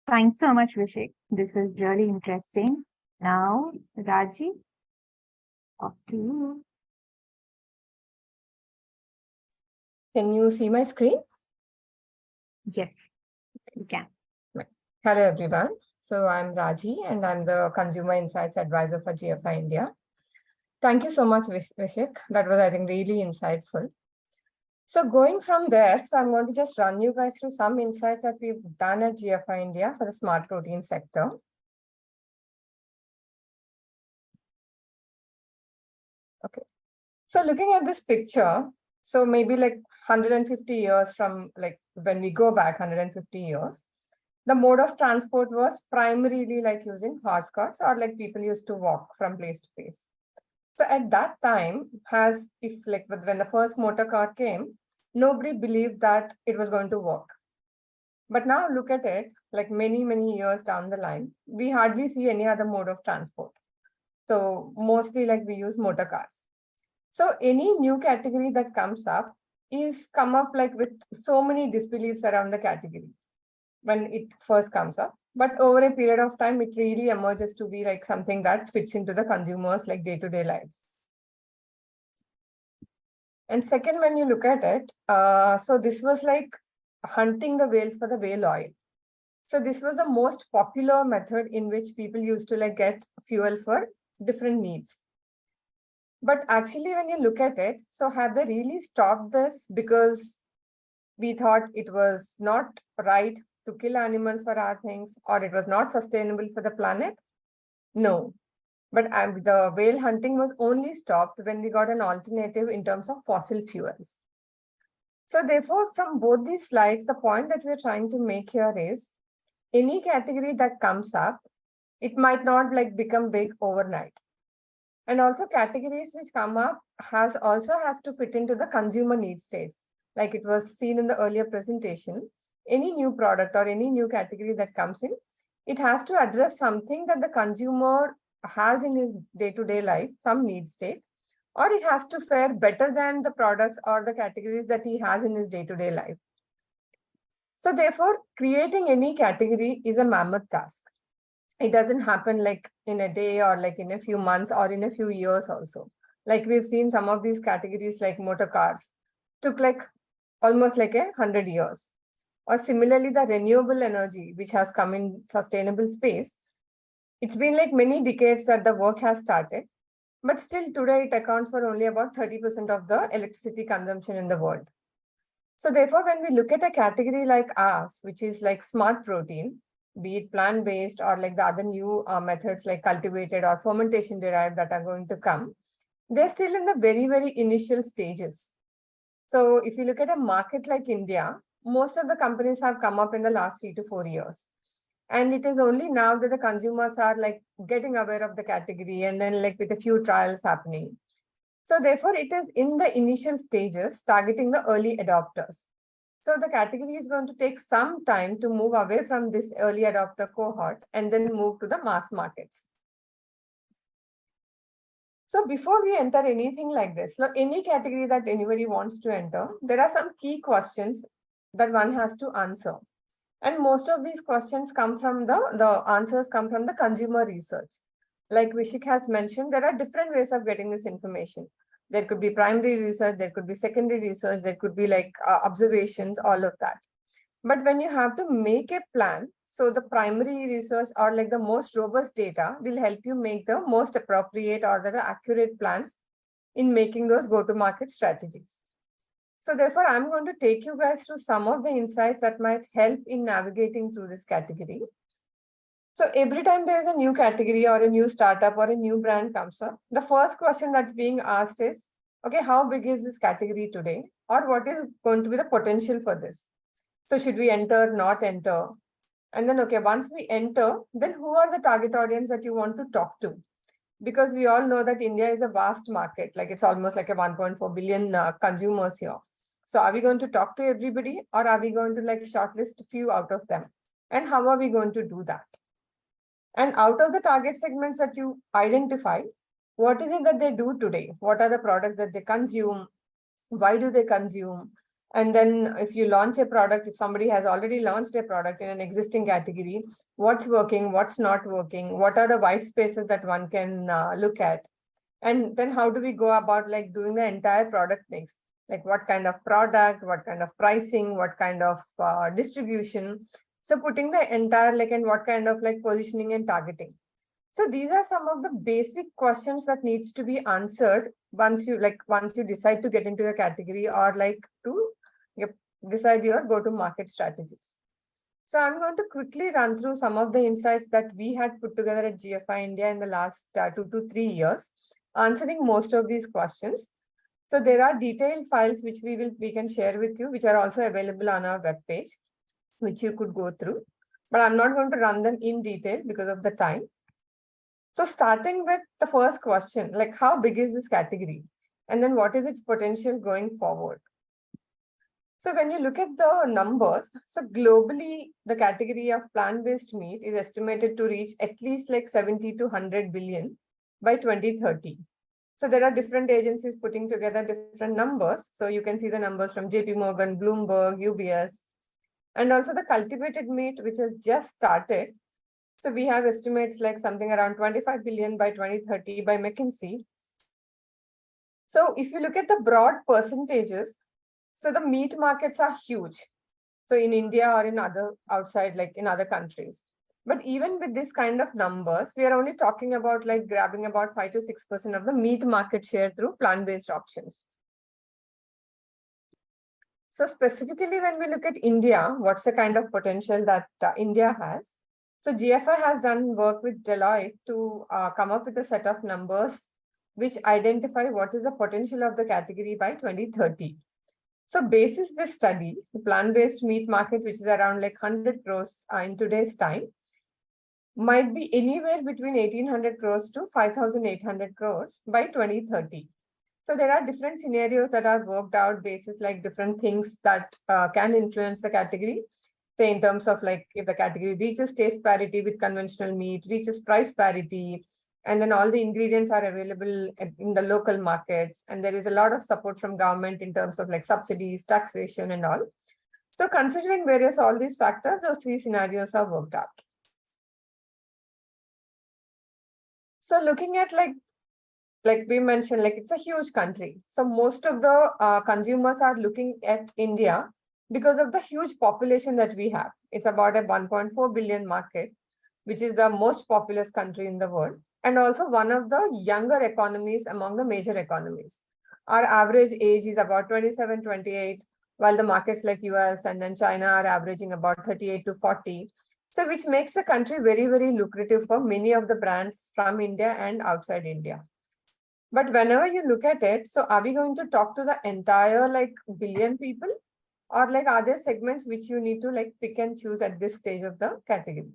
S11: Thanks so much, Vishikh. This was really interesting. Now, Raji, up to you.
S12: Can you see my screen?
S11: Yes, you can.
S12: Hello, everyone. So I'm Raji, and I'm the Consumer Insights Advisor for GFI India. Thank you so much, Vishikh. That was, I think, really insightful. So going from there, so I'm going to just run you guys through some insights that we've done at GFI India for the smart protein sector. Okay. So looking at this picture, so maybe like 150 years from like when we go back 150 years, the mode of transport was primarily like using horse carts, or like people used to walk from place to place. So at that time, when the first motor car came, nobody believed that it was going to work. But now look at it, like many, many years down the line, we hardly see any other mode of transport. So mostly like we use motor cars. So any new category that comes up is come up like with so many disbeliefs around the category when it first comes up. But over a period of time, it really emerges to be like something that fits into the consumers like day-to-day lives. And second, when you look at it, so this was like hunting the whales for the whale oil. So this was the most popular method in which people used to like get fuel for different needs. But actually, when you look at it, so have they really stopped this because we thought it was not right to kill animals for our things, or it was not sustainable for the planet? No. But the whale hunting was only stopped when we got an alternative in terms of fossil fuels. So therefore, from both these slides, the point that we're trying to make here is any category that comes up, it might not like become big overnight. And also categories which come up has to fit into the consumer need states. Like it was seen in the earlier presentation, any new product or any new category that comes in, it has to address something that the consumer has in his day-to-day life, some need state, or it has to fare better than the products or the categories that he has in his day-to-day life. So therefore, creating any category is a mammoth task. It doesn't happen like in a day or like in a few months or in a few years also. Like we've seen some of these categories like motor cars took like almost like 100 years. Or similarly, the renewable energy, which has come in sustainable space, it's been like many decades that the work has started, but still today it accounts for only about 30% of the electricity consumption in the world. So therefore, when we look at a category like ours, which is like smart protein, be it plant-based or like the other new methods like cultivated or fermentation derived that are going to come, they're still in the very, very initial stages. So if you look at a market like India, most of the companies have come up in the last 3 to 4 years. And it is only now that the consumers are like getting aware of the category and then like with a few trials happening. So therefore, it is in the initial stages targeting the early adopters. So the category is going to take some time to move away from this early adopter cohort and then move to the mass markets. So before we enter anything like this, so any category that anybody wants to enter, there are some key questions that one has to answer. And most of these questions come from the answers come from the consumer research. Like Vishikh has mentioned, there are different ways of getting this information. There could be primary research, there could be secondary research, there could be like observations, all of that. But when you have to make a plan, so the primary research or like the most robust data will help you make the most appropriate or the accurate plans in making those go-to-market strategies. So therefore, I'm going to take you guys through some of the insights that might help in navigating through this category. So every time there's a new category or a new startup or a new brand comes up, the first question that's being asked is, okay, how big is this category today? Or what is going to be the potential for this? So should we enter, not enter? And then, okay, once we enter, then who are the target audience that you want to talk to? Because we all know that India is a vast market, like it's almost like a 1.4 billion consumers here. So are we going to talk to everybody or are we going to like shortlist a few out of them? And how are we going to do that? And out of the target segments that you identify, what is it that they do today? What are the products that they consume? Why do they consume? And then if you launch a product, if somebody has already launched a product in an existing category, what's working, what's not working, what are the white spaces that one can look at? And then how do we go about like doing the entire product mix? Like what kind of product, what kind of pricing, what kind of distribution. So putting the entire like and what kind of like positioning and targeting. So these are some of the basic questions that needs to be answered once you decide to get into a category or like to decide your go-to-market strategies. So I'm going to quickly run through some of the insights that we had put together at GFI India in the last 2 to 3 years, answering most of these questions. So there are detailed files which we can share with you, which are also available on our webpage, which you could go through. But I'm not going to run them in detail because of the time. So starting with the first question, like how big is this category? And then what is its potential going forward? So when you look at the numbers, so globally, the category of plant-based meat is estimated to reach at least like 70 to 100 billion by 2030. So there are different agencies putting together different numbers. So you can see the numbers from JP Morgan, Bloomberg, UBS, and also the cultivated meat, which has just started. So we have estimates like something around 25 billion by 2030 by McKinsey. So if you look at the broad percentages, so the meat markets are huge. So in India or in other outside, like in other countries. But even with this kind of numbers, we are only talking about like grabbing about 5 to 6% of the meat market share through plant-based options. So specifically when we look at India, what's the kind of potential that India has? So GFI has done work with Deloitte to come up with a set of numbers which identify what is the potential of the category by 2030. So basis this study, the plant-based meat market, which is around like 100 crores in today's time, might be anywhere between 1800 crores to 5800 crores by 2030. So there are different scenarios that are worked out basis like different things that can influence the category. Say in terms of like if the category reaches taste parity with conventional meat, reaches price parity, and then all the ingredients are available in the local markets. And there is a lot of support from government in terms of like subsidies, taxation and all. So considering all these factors, those 3 scenarios are worked out. So looking at like we mentioned, like it's a huge country. So most of the consumers are looking at India because of the huge population that we have. It's about a 1.4 billion market, which is the most populous country in the world, and also one of the younger economies among the major economies. Our average age is about 27, 28, while the markets like US and then China are averaging about 38 to 40. So which makes the country very, very lucrative for many of the brands from India and outside India. But whenever you look at it, so are we going to talk to the entire like billion people? Or like are there segments which you need to like pick and choose at this stage of the category?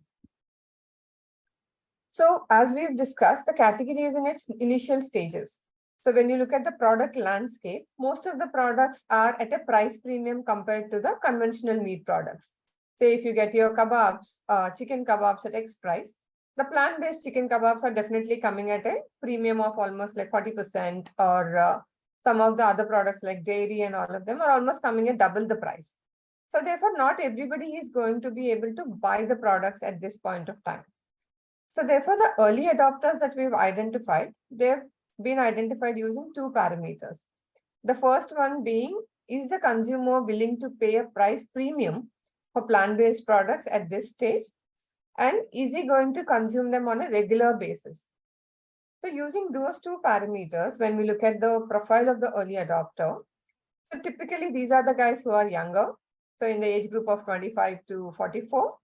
S12: So as we've discussed, the category is in its initial stages. So when you look at the product landscape, most of the products are at a price premium compared to the conventional meat products. Say if you get your kebabs, chicken kebabs at X price, the plant-based chicken kebabs are definitely coming at a premium of almost like 40%, or some of the other products like dairy and all of them are almost coming at double the price. So therefore, not everybody is going to be able to buy the products at this point of time. So therefore, the early adopters that we've identified, they've been identified using 2 parameters. The first one being, is the consumer willing to pay a price premium for plant-based products at this stage? And is he going to consume them on a regular basis? So using those 2 parameters, when we look at the profile of the early adopter, so typically these are the guys who are younger. So in the age group of 25 to 44.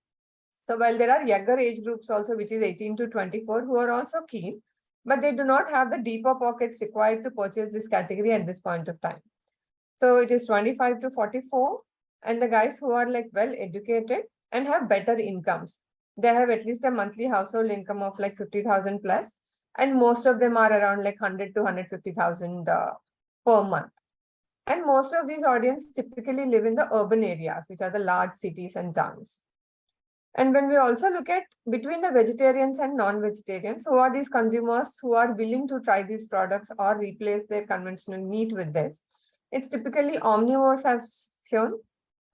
S12: So while there are younger age groups also, which is 18 to 24, who are also keen, but they do not have the deeper pockets required to purchase this category at this point of time. So it is 25 to 44, and the guys who are like well educated and have better incomes. They have at least a monthly household income of like 50,000 plus, and most of them are around like 100 to 150,000 per month. And most of these audience typically live in the urban areas, which are the large cities and towns. And when we also look at between the vegetarians and non-vegetarians, who are these consumers who are willing to try these products or replace their conventional meat with this, it's typically omnivores have shown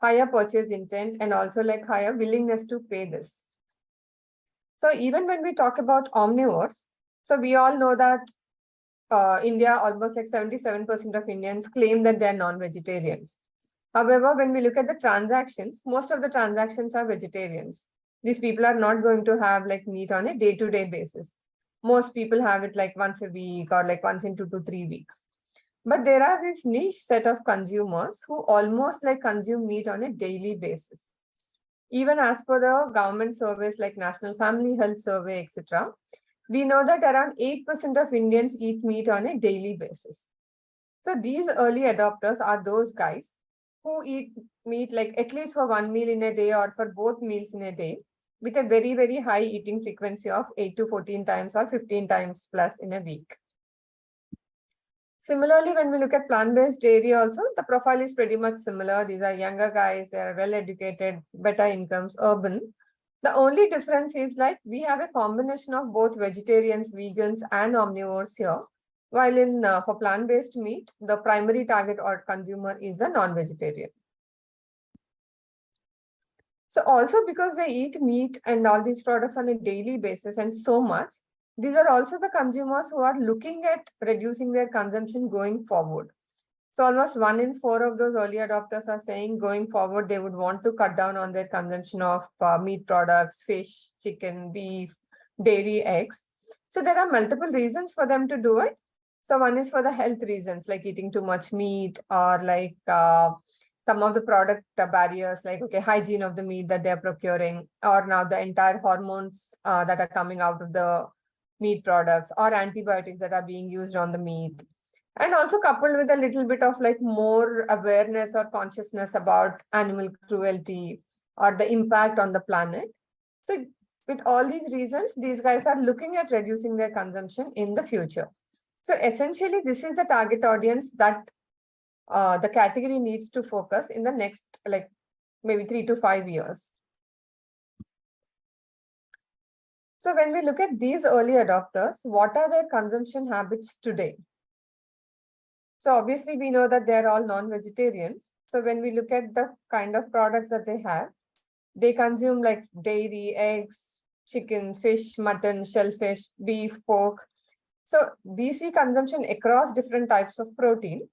S12: higher purchase intent and also like higher willingness to pay this. So even when we talk about omnivores, so we all know that India, almost like 77% of Indians claim that they're non-vegetarians. However, when we look at the transactions, most of the transactions are vegetarians. These people are not going to have like meat on a day-to-day basis. Most people have it like once a week or like once in 2 to 3 weeks. But there are this niche set of consumers who almost like consume meat on a daily basis. Even as per the government surveys like National Family Health Survey, etc., we know that around 8% of Indians eat meat on a daily basis. So these early adopters are those guys who eat meat like at least for one meal in a day or for both meals in a day with a very, very high eating frequency of 8 to 14 times or 15 times plus in a week. Similarly, when we look at plant-based dairy also, the profile is pretty much similar. These are younger guys, they are well-educated, better incomes, urban. The only difference is like we have a combination of both vegetarians, vegans, and omnivores here. While in for plant-based meat, the primary target or consumer is a non-vegetarian. So also because they eat meat and all these products on a daily basis and so much, these are also the consumers who are looking at reducing their consumption going forward. So almost 1 in 4 of those early adopters are saying going forward, they would want to cut down on their consumption of meat products, fish, chicken, beef, dairy, eggs. So there are multiple reasons for them to do it. So one is for the health reasons, like eating too much meat or like some of the product barriers, like hygiene of the meat that they're procuring, or now the entire hormones that are coming out of the meat products or antibiotics that are being used on the meat. And also coupled with a little bit of like more awareness or consciousness about animal cruelty or the impact on the planet. So with all these reasons, these guys are looking at reducing their consumption in the future. So essentially, this is the target audience that the category needs to focus in the next like maybe 3 to 5 years. So when we look at these early adopters, what are their consumption habits today? So obviously we know that they're all non-vegetarians. So when we look at the kind of products that they consume like dairy, eggs, chicken, fish, mutton, shellfish, beef, pork. So we see consumption across different types of protein.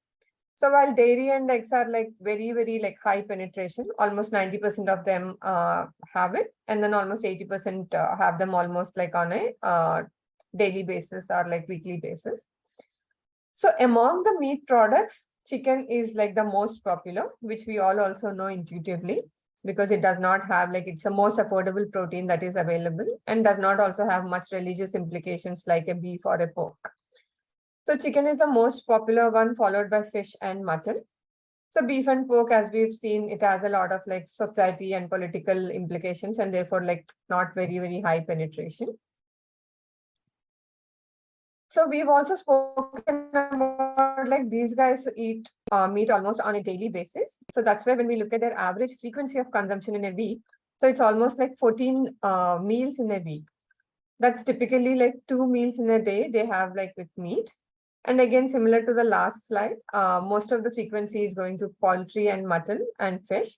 S12: So while dairy and eggs are like very, very like high penetration, almost 90% of them have it, and then almost 80% have them almost like on a daily basis or like weekly basis. So among the meat products, chicken is like the most popular, which we all also know intuitively, because it does not have like, it's the most affordable protein that is available and does not also have much religious implications like a beef or a pork. So chicken is the most popular one, followed by fish and mutton. So beef and pork, as we've seen, it has a lot of like society and political implications and therefore like not very, very high penetration. So we've also spoken about like these guys eat meat almost on a daily basis. So that's why when we look at their average frequency of consumption in a week, so it's almost like 14 meals in a week. That's typically like 2 meals in a day they have like with meat. And again, similar to the last slide, most of the frequency is going to poultry and mutton and fish,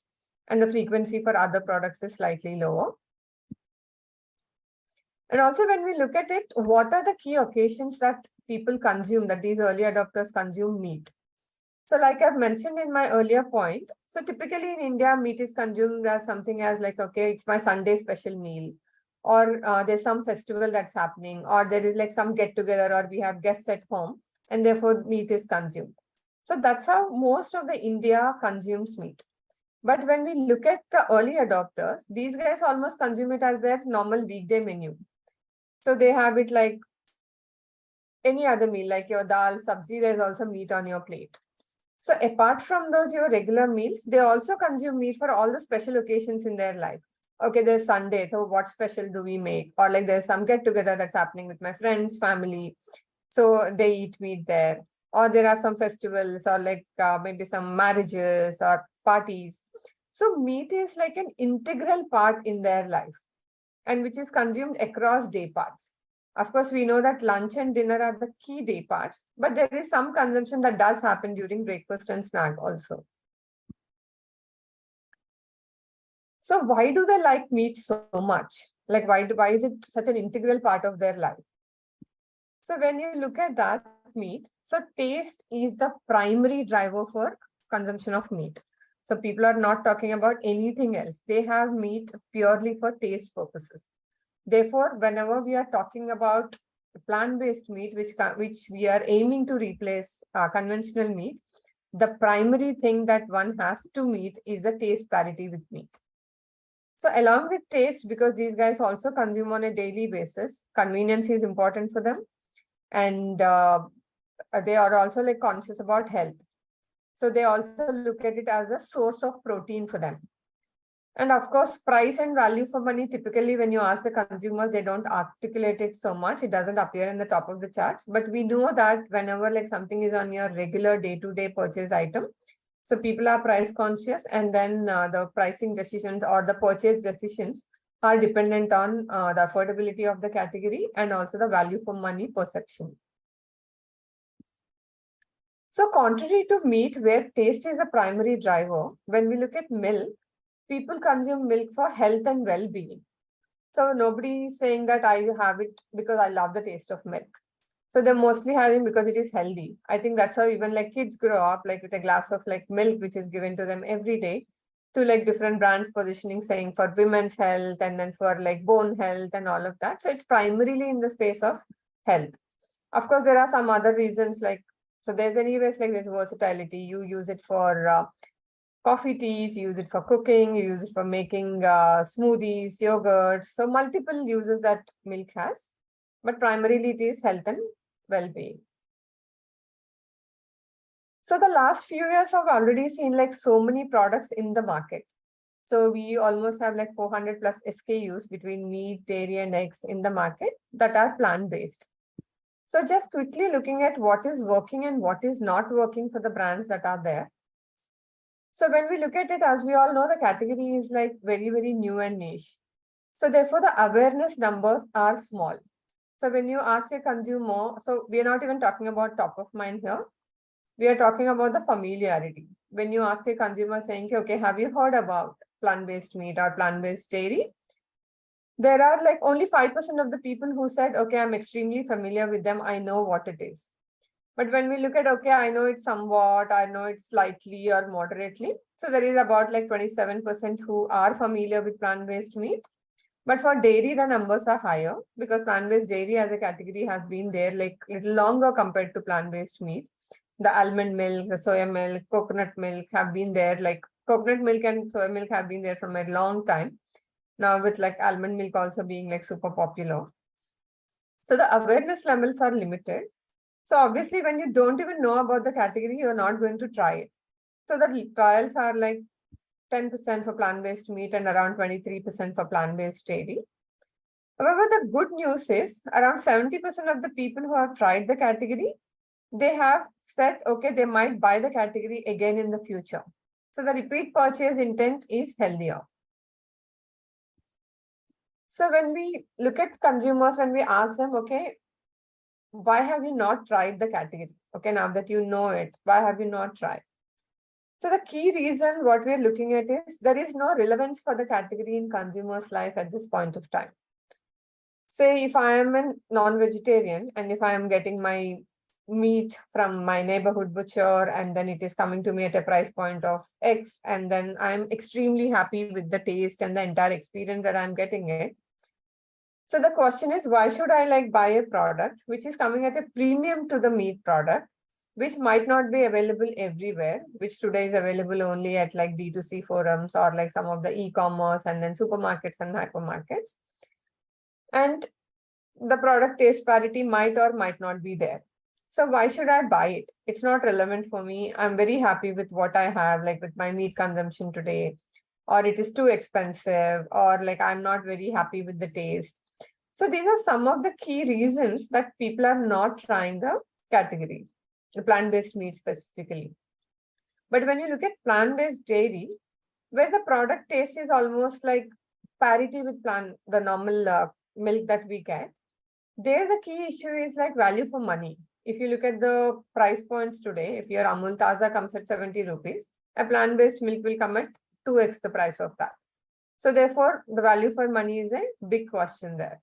S12: and the frequency for other products is slightly lower. And also when we look at it, what are the key occasions that people consume, that these early adopters consume meat? So like I've mentioned in my earlier point, so typically in India, meat is consumed as something as like, okay, it's my Sunday special meal, or there's some festival that's happening, or there is like some get together, or we have guests at home, and therefore meat is consumed. So that's how most of the India consumes meat. But when we look at the early adopters, these guys almost consume it as their normal weekday menu. So they have it like any other meal, like your dal, sabzi, there's also meat on your plate. So apart from those, your regular meals, they also consume meat for all the special occasions in their life. Okay, there's Sunday, so what special do we make? Or like there's some get together that's happening with my friends, family. So they eat meat there. Or there are some festivals or like maybe some marriages or parties. So meat is like an integral part in their life and which is consumed across day parts. Of course, we know that lunch and dinner are the key day parts, but there is some consumption that does happen during breakfast and snack also. So why do they like meat so much? Like why is it such an integral part of their life? So when you look at that meat, so taste is the primary driver for consumption of meat. So people are not talking about anything else. They have meat purely for taste purposes. Therefore, whenever we are talking about plant-based meat, which we are aiming to replace conventional meat, the primary thing that one has to meet is the taste parity with meat. So along with taste, because these guys also consume on a daily basis, convenience is important for them. And they are also like conscious about health. So they also look at it as a source of protein for them. And of course, price and value for money, typically when you ask the consumers, they don't articulate it so much. It doesn't appear in the top of the charts. But we know that whenever like something is on your regular day-to-day purchase item, so people are price conscious, and then the pricing decisions or the purchase decisions are dependent on the affordability of the category and also the value for money perception. So contrary to meat, where taste is the primary driver, when we look at milk, people consume milk for health and well-being. So nobody is saying that I have it because I love the taste of milk. So they're mostly having because it is healthy. I think that's how even like kids grow up like with a glass of like milk, which is given to them every day, to like different brands positioning saying for women's health and then for like bone health and all of that. So it's primarily in the space of health. Of course, there are some other reasons like, so there's anyways like there's versatility. You use it for coffee teas, you use it for cooking, you use it for making smoothies, yogurts. So multiple uses that milk has, but primarily it is health and well-being. So the last few years have already seen like so many products in the market. So we almost have like 400 plus SKUs between meat, dairy and eggs in the market that are plant-based. So just quickly looking at what is working and what is not working for the brands that are there. So when we look at it, as we all know, the category is like very, very new and niche. So therefore the awareness numbers are small. So when you ask a consumer, so we are not even talking about top of mind here. We are talking about the familiarity. When you ask a consumer saying, okay, have you heard about plant-based meat or plant-based dairy? There are like only 5% of the people who said, okay, I'm extremely familiar with them. I know what it is. But when we look at, okay, I know it somewhat, I know it slightly or moderately. So there is about like 27% who are familiar with plant-based meat. But for dairy, the numbers are higher because plant-based dairy as a category has been there like little longer compared to plant-based meat. The almond milk, the soya milk, coconut milk have been there, like coconut milk and soya milk have been there from a long time. Now with like almond milk also being like super popular. So the awareness levels are limited. So obviously when you don't even know about the category, you're not going to try it. So the trials are like 10% for plant-based meat and around 23% for plant-based dairy. However, the good news is around 70% of the people who have tried the category, they have said, okay, they might buy the category again in the future. So the repeat purchase intent is healthier. So when we look at consumers, when we ask them, okay, why have you not tried the category? Okay, now that you know it, why have you not tried? So the key reason what we're looking at is there is no relevance for the category in consumers' life at this point of time. Say if I am a non-vegetarian and if I am getting my meat from my neighborhood butcher and then it is coming to me at a price point of X and then I'm extremely happy with the taste and the entire experience that I'm getting it. So the question is, why should I like buy a product which is coming at a premium to the meat product, which might not be available everywhere, which today is available only at like D2C forums or like some of the e-commerce and then supermarkets and hypermarkets. And the product taste parity might or might not be there. So why should I buy it? It's not relevant for me. I'm very happy with what I have, like with my meat consumption today, or it is too expensive, or like I'm not very happy with the taste. So these are some of the key reasons that people are not trying the category, the plant-based meat specifically. But when you look at plant-based dairy, where the product taste is almost like parity with the normal milk that we get. There, the key issue is like value for money. If you look at the price points today, if your Amul Taza comes at 70 rupees, a plant-based milk will come at 2x the price of that. So therefore, the value for money is a big question there.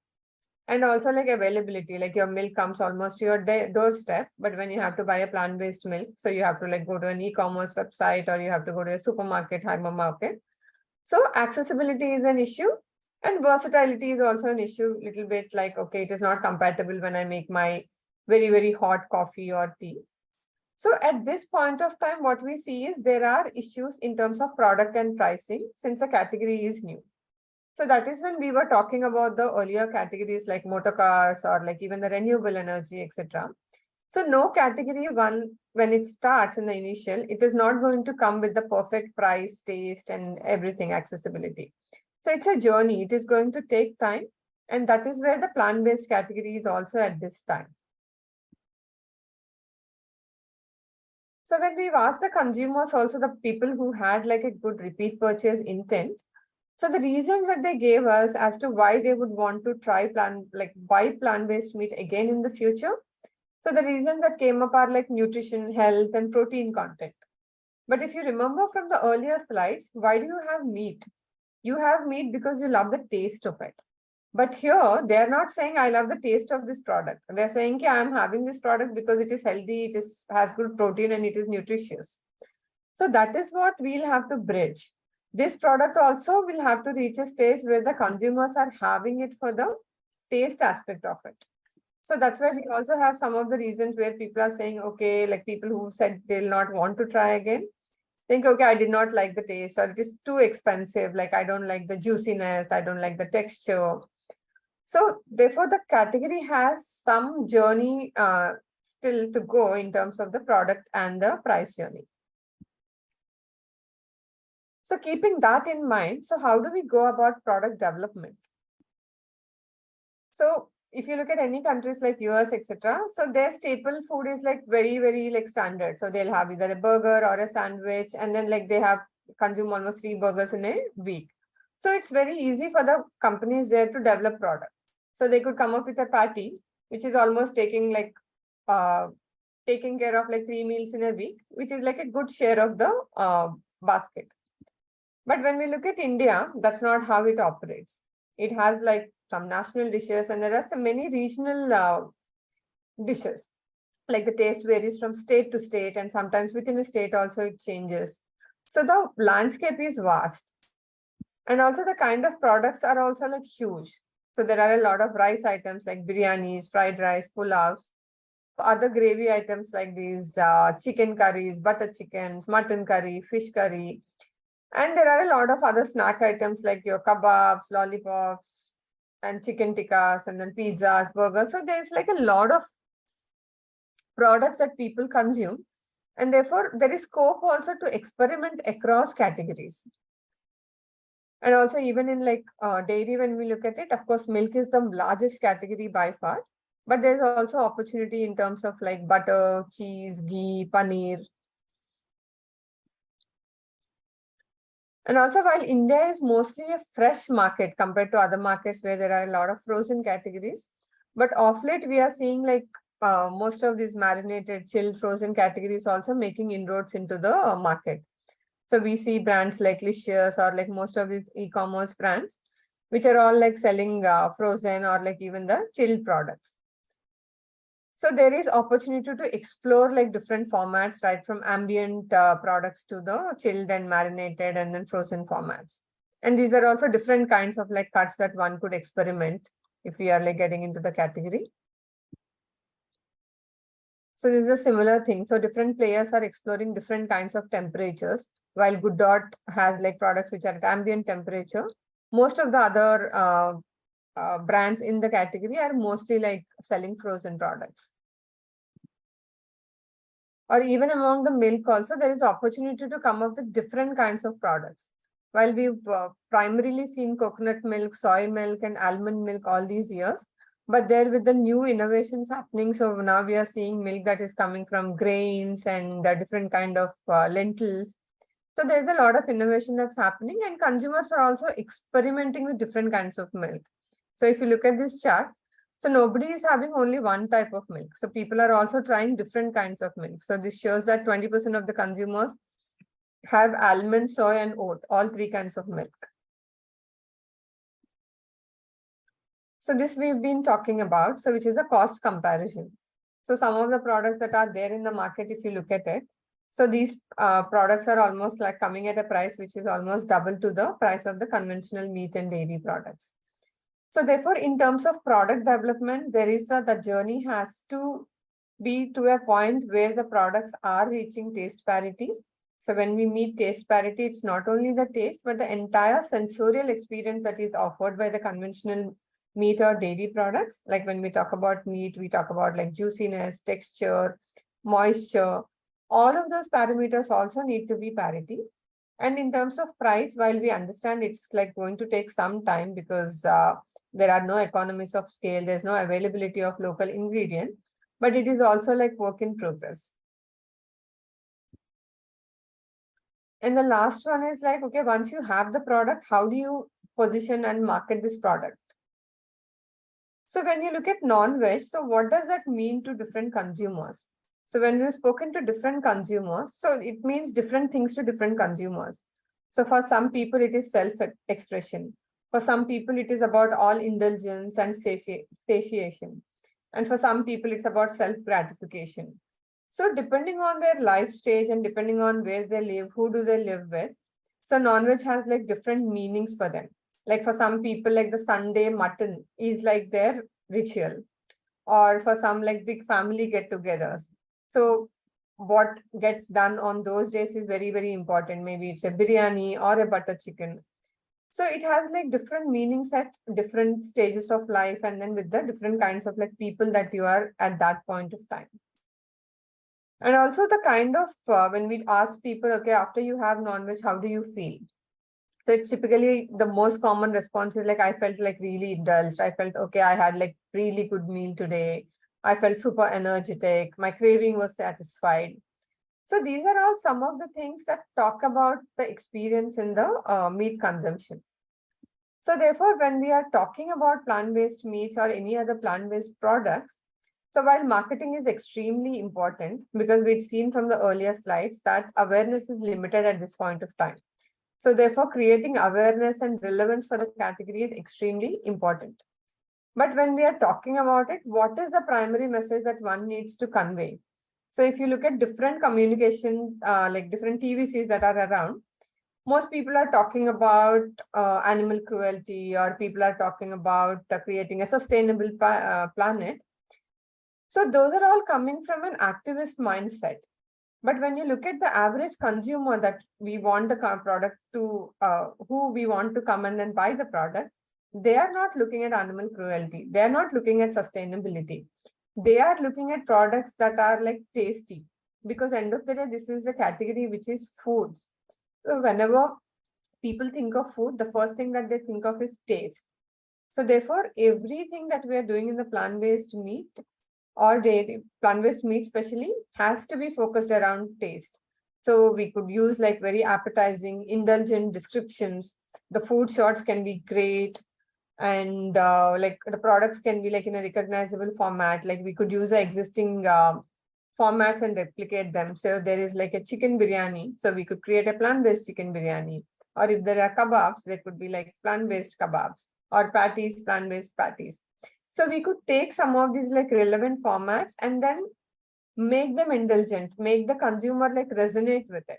S12: And also like availability, like your milk comes almost to your doorstep, but when you have to buy a plant-based milk, so you have to like go to an e-commerce website or you have to go to a supermarket, hypermarket. So accessibility is an issue. And versatility is also an issue, little bit like, okay, it is not compatible when I make my very, very hot coffee or tea. So at this point of time, what we see is there are issues in terms of product and pricing since the category is new. So that is when we were talking about the earlier categories like motor cars or like even the renewable energy, etc. So no category one, when it starts in the initial, it is not going to come with the perfect price, taste, and everything, accessibility. So it's a journey. It is going to take time. And that is where the plant-based category is also at this time. So when we've asked the consumers, also the people who had like a good repeat purchase intent, so the reasons that they gave us as to why they would want to try buy plant-based meat again in the future. So the reasons that came up are like nutrition, health, and protein content. But if you remember from the earlier slides, why do you have meat? You have meat because you love the taste of it. But here, they're not saying, I love the taste of this product. They're saying, I'm having this product because it is healthy, has good protein, and it is nutritious. So that is what we'll have to bridge. This product also will have to reach a stage where the consumers are having it for the taste aspect of it. So that's why we also have some of the reasons where people are saying, okay, like people who said they'll not want to try again, think, okay, I did not like the taste, or it is too expensive, like I don't like the juiciness, I don't like the texture. So therefore, the category has some journey still to go in terms of the product and the price journey. So keeping that in mind, so how do we go about product development? So if you look at any countries like US, etc., so their staple food is like very, very like standard. So they'll have either a burger or a sandwich, and then like they have consume almost 3 burgers in a week. So it's very easy for the companies there to develop product. So they could come up with a patty, which is almost taking care of like 3 meals in a week, which is like a good share of the basket. But when we look at India, that's not how it operates. It has like some national dishes, and there are so many regional dishes. Like the taste varies from state to state, and sometimes within a state also it changes. So the landscape is vast. And also the kind of products are also like huge. So there are a lot of rice items like biryanis, fried rice, pulavs, other gravy items like these chicken curries, butter chickens, mutton curry, fish curry. And there are a lot of other snack items like your kebabs, lollipops, and chicken tikkas, and then pizzas, burgers. So there's like a lot of products that people consume. And therefore, there is scope also to experiment across categories. And also even in like dairy, when we look at it, of course, milk is the largest category by far. But there's also opportunity in terms of like butter, cheese, ghee, paneer. And also, while India is mostly a fresh market compared to other markets where there are a lot of frozen categories, but of late we are seeing like most of these marinated, chilled, frozen categories also making inroads into the market. So we see brands like Licious or like most of these e-commerce brands, which are all like selling frozen or like even the chilled products. So there is opportunity to explore like different formats, right, from ambient products to the chilled and marinated and then frozen formats. And these are also different kinds of like cuts that one could experiment if we are like getting into the category. So this is a similar thing. So different players are exploring different kinds of temperatures, while Good Dot has like products which are at ambient temperature. Most of the other brands in the category are mostly like selling frozen products. Or even among the milk also, there is opportunity to come up with different kinds of products. While we've primarily seen coconut milk, soy milk, and almond milk all these years, but there with the new innovations happening, so now we are seeing milk that is coming from grains and different kind of lentils. So there's a lot of innovation that's happening, and consumers are also experimenting with different kinds of milk. So if you look at this chart, so nobody is having only one type of milk. So people are also trying different kinds of milk. So this shows that 20% of the consumers have almond, soy, and oat, all three kinds of milk. So this we've been talking about, so which is a cost comparison. So some of the products that are there in the market, if you look at it, so these products are almost like coming at a price which is almost double to the price of the conventional meat and dairy products. So therefore, in terms of product development, there is the journey has to be to a point where the products are reaching taste parity. So when we meet taste parity, it's not only the taste, but the entire sensorial experience that is offered by the conventional meat or dairy products. Like when we talk about meat, we talk about like juiciness, texture, moisture. All of those parameters also need to be parity. And in terms of price, while we understand it's like going to take some time because there are no economies of scale, there's no availability of local ingredient, but it is also like work in progress. And the last one is like, okay, once you have the product, how do you position and market this product? So when you look at non-veg, so what does that mean to different consumers? So when we've spoken to different consumers, so it means different things to different consumers. So for some people, it is self-expression. For some people, it is about all indulgence and satiation. And for some people, it's about self-gratification. So depending on their life stage and depending on where they live, who do they live with, so non-veg has like different meanings for them. Like for some people, like the Sunday mutton is like their ritual. Or for some like big family get-togethers. So what gets done on those days is very, very important. Maybe it's a biryani or a butter chicken. So it has like different meanings at different stages of life and then with the different kinds of like people that you are at that point of time. And also the kind of, when we ask people, okay, after you have non-veg, how do you feel? So it's typically the most common response is like, I felt like really indulged. I felt, okay, I had like really good meal today. I felt super energetic. My craving was satisfied. So these are all some of the things that talk about the experience in the meat consumption. So therefore, when we are talking about plant-based meats or any other plant-based products, so while marketing is extremely important, because we'd seen from the earlier slides that awareness is limited at this point of time. So therefore, creating awareness and relevance for the category is extremely important. But when we are talking about it, what is the primary message that one needs to convey? So if you look at different communications, like different TVCs that are around, most people are talking about animal cruelty, or people are talking about creating a sustainable planet. So those are all coming from an activist mindset. But when you look at the average consumer that we want the product to, who we want to come and then buy the product, they are not looking at animal cruelty. They are not looking at sustainability. They are looking at products that are like tasty, because end of the day, this is a category which is foods. So whenever people think of food, the first thing that they think of is taste. So therefore, everything that we are doing in the plant-based meat or dairy, plant-based meat especially, has to be focused around taste. So we could use like very appetizing, indulgent descriptions. The food shots can be great. And like the products can be like in a recognizable format. Like we could use the existing formats and replicate them. So there is like a chicken biryani. So we could create a plant-based chicken biryani. Or if there are kebabs, there could be like plant-based kebabs, or patties, plant-based patties. So we could take some of these like relevant formats and then make them indulgent, make the consumer like resonate with it.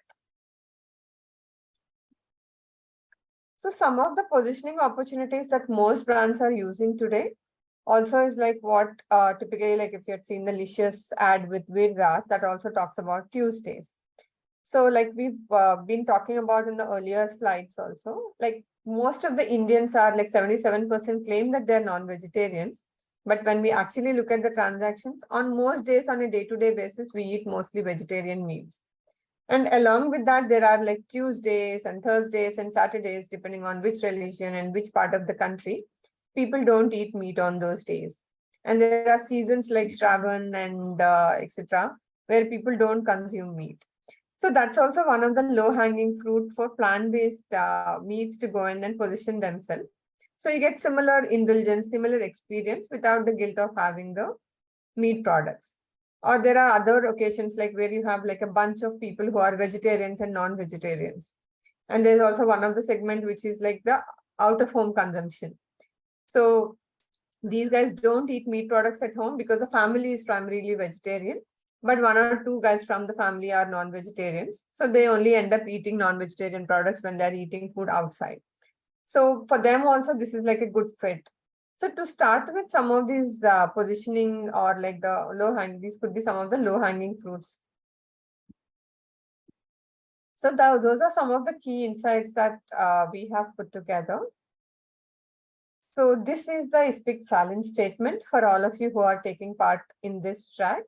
S12: So some of the positioning opportunities that most brands are using today also is like what typically, like if you had seen the Licious ad with Veerdas, that also talks about Tuesdays. So like we've been talking about in the earlier slides also, like most of the Indians are like 77% claim that they're non-vegetarians. But when we actually look at the transactions, on most days on a day-to-day basis, we eat mostly vegetarian meals. And along with that, there are like Tuesdays and Thursdays and Saturdays, depending on which religion and which part of the country, people don't eat meat on those days. And there are seasons like Shravan and etc., where people don't consume meat. So that's also one of the low-hanging fruit for plant-based meats to go and then position themselves. So you get similar indulgence, similar experience without the guilt of having the meat products. Or there are other occasions like where you have like a bunch of people who are vegetarians and non-vegetarians. And there's also one of the segment which is like the out-of-home consumption. So these guys don't eat meat products at home because the family is primarily vegetarian, but one or two guys from the family are non-vegetarians. So they only end up eating non-vegetarian products when they're eating food outside. So for them also, this is like a good fit. So to start with some of these positioning or like the low-hanging, these could be some of the low-hanging fruits. So those are some of the key insights that we have put together. So this is the ISPIC challenge statement for all of you who are taking part in this track.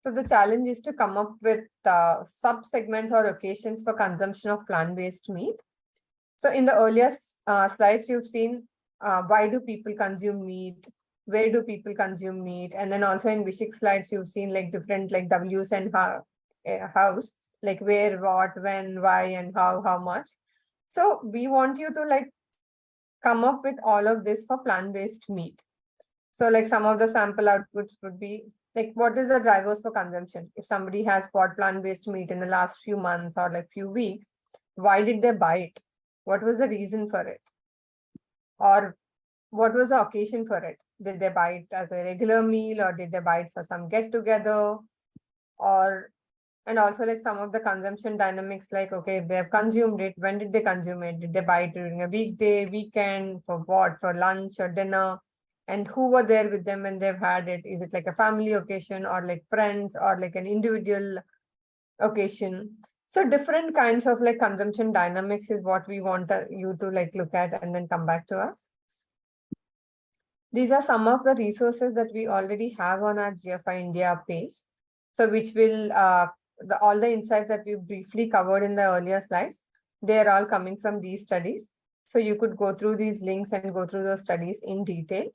S12: So the challenge is to come up with sub-segments or occasions for consumption of plant-based meat. So in the earlier slides, you've seen why do people consume meat? Where do people consume meat? And then also in Vishikh's slides, you've seen like different like W's and hows, like where, what, when, why, and how much. So we want you to like come up with all of this for plant-based meat. So like some of the sample outputs would be like, what is the drivers for consumption? If somebody has bought plant-based meat in the last few months or like few weeks, why did they buy it? What was the reason for it? Or what was the occasion for it? Did they buy it as a regular meal or did they buy it for some get together? Or, and also like some of the consumption dynamics, like, okay, if they have consumed it, when did they consume it? Did they buy it during a weekday, weekend, for what, for lunch or dinner? And who were there with them when they've had it? Is it like a family occasion or like friends or like an individual occasion? So different kinds of like consumption dynamics is what we want you to like look at and then come back to us. These are some of the resources that we already have on our GFI India page. So which will, all the insights that we briefly covered in the earlier slides, they are all coming from these studies. So you could go through these links and go through those studies in detail.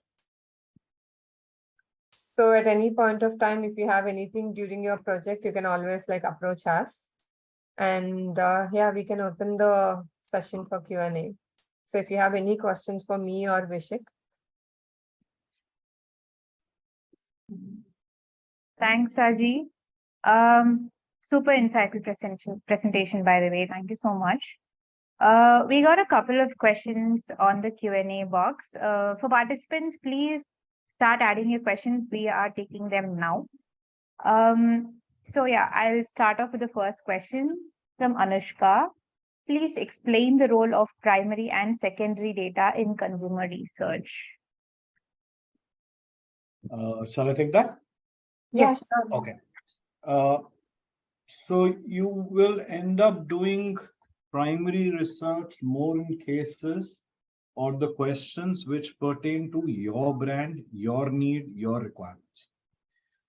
S12: So at any point of time, if you have anything during your project, you can always like approach us. And yeah, we can open the session for Q&A. So if you have any questions for me or Vishikh.
S11: Thanks, Raji. Super insightful presentation, by the way. Thank you so much. We got a couple of questions on the Q&A box. For participants, please start adding your questions. We are taking them now. So yeah, I'll start off with the first question from Anushka. Please explain the role of primary and secondary data in consumer research.
S1: Shall I take that?
S12: Yes.
S1: Okay. So you will end up doing primary research more in cases or the questions which pertain to your brand, your need, your requirements.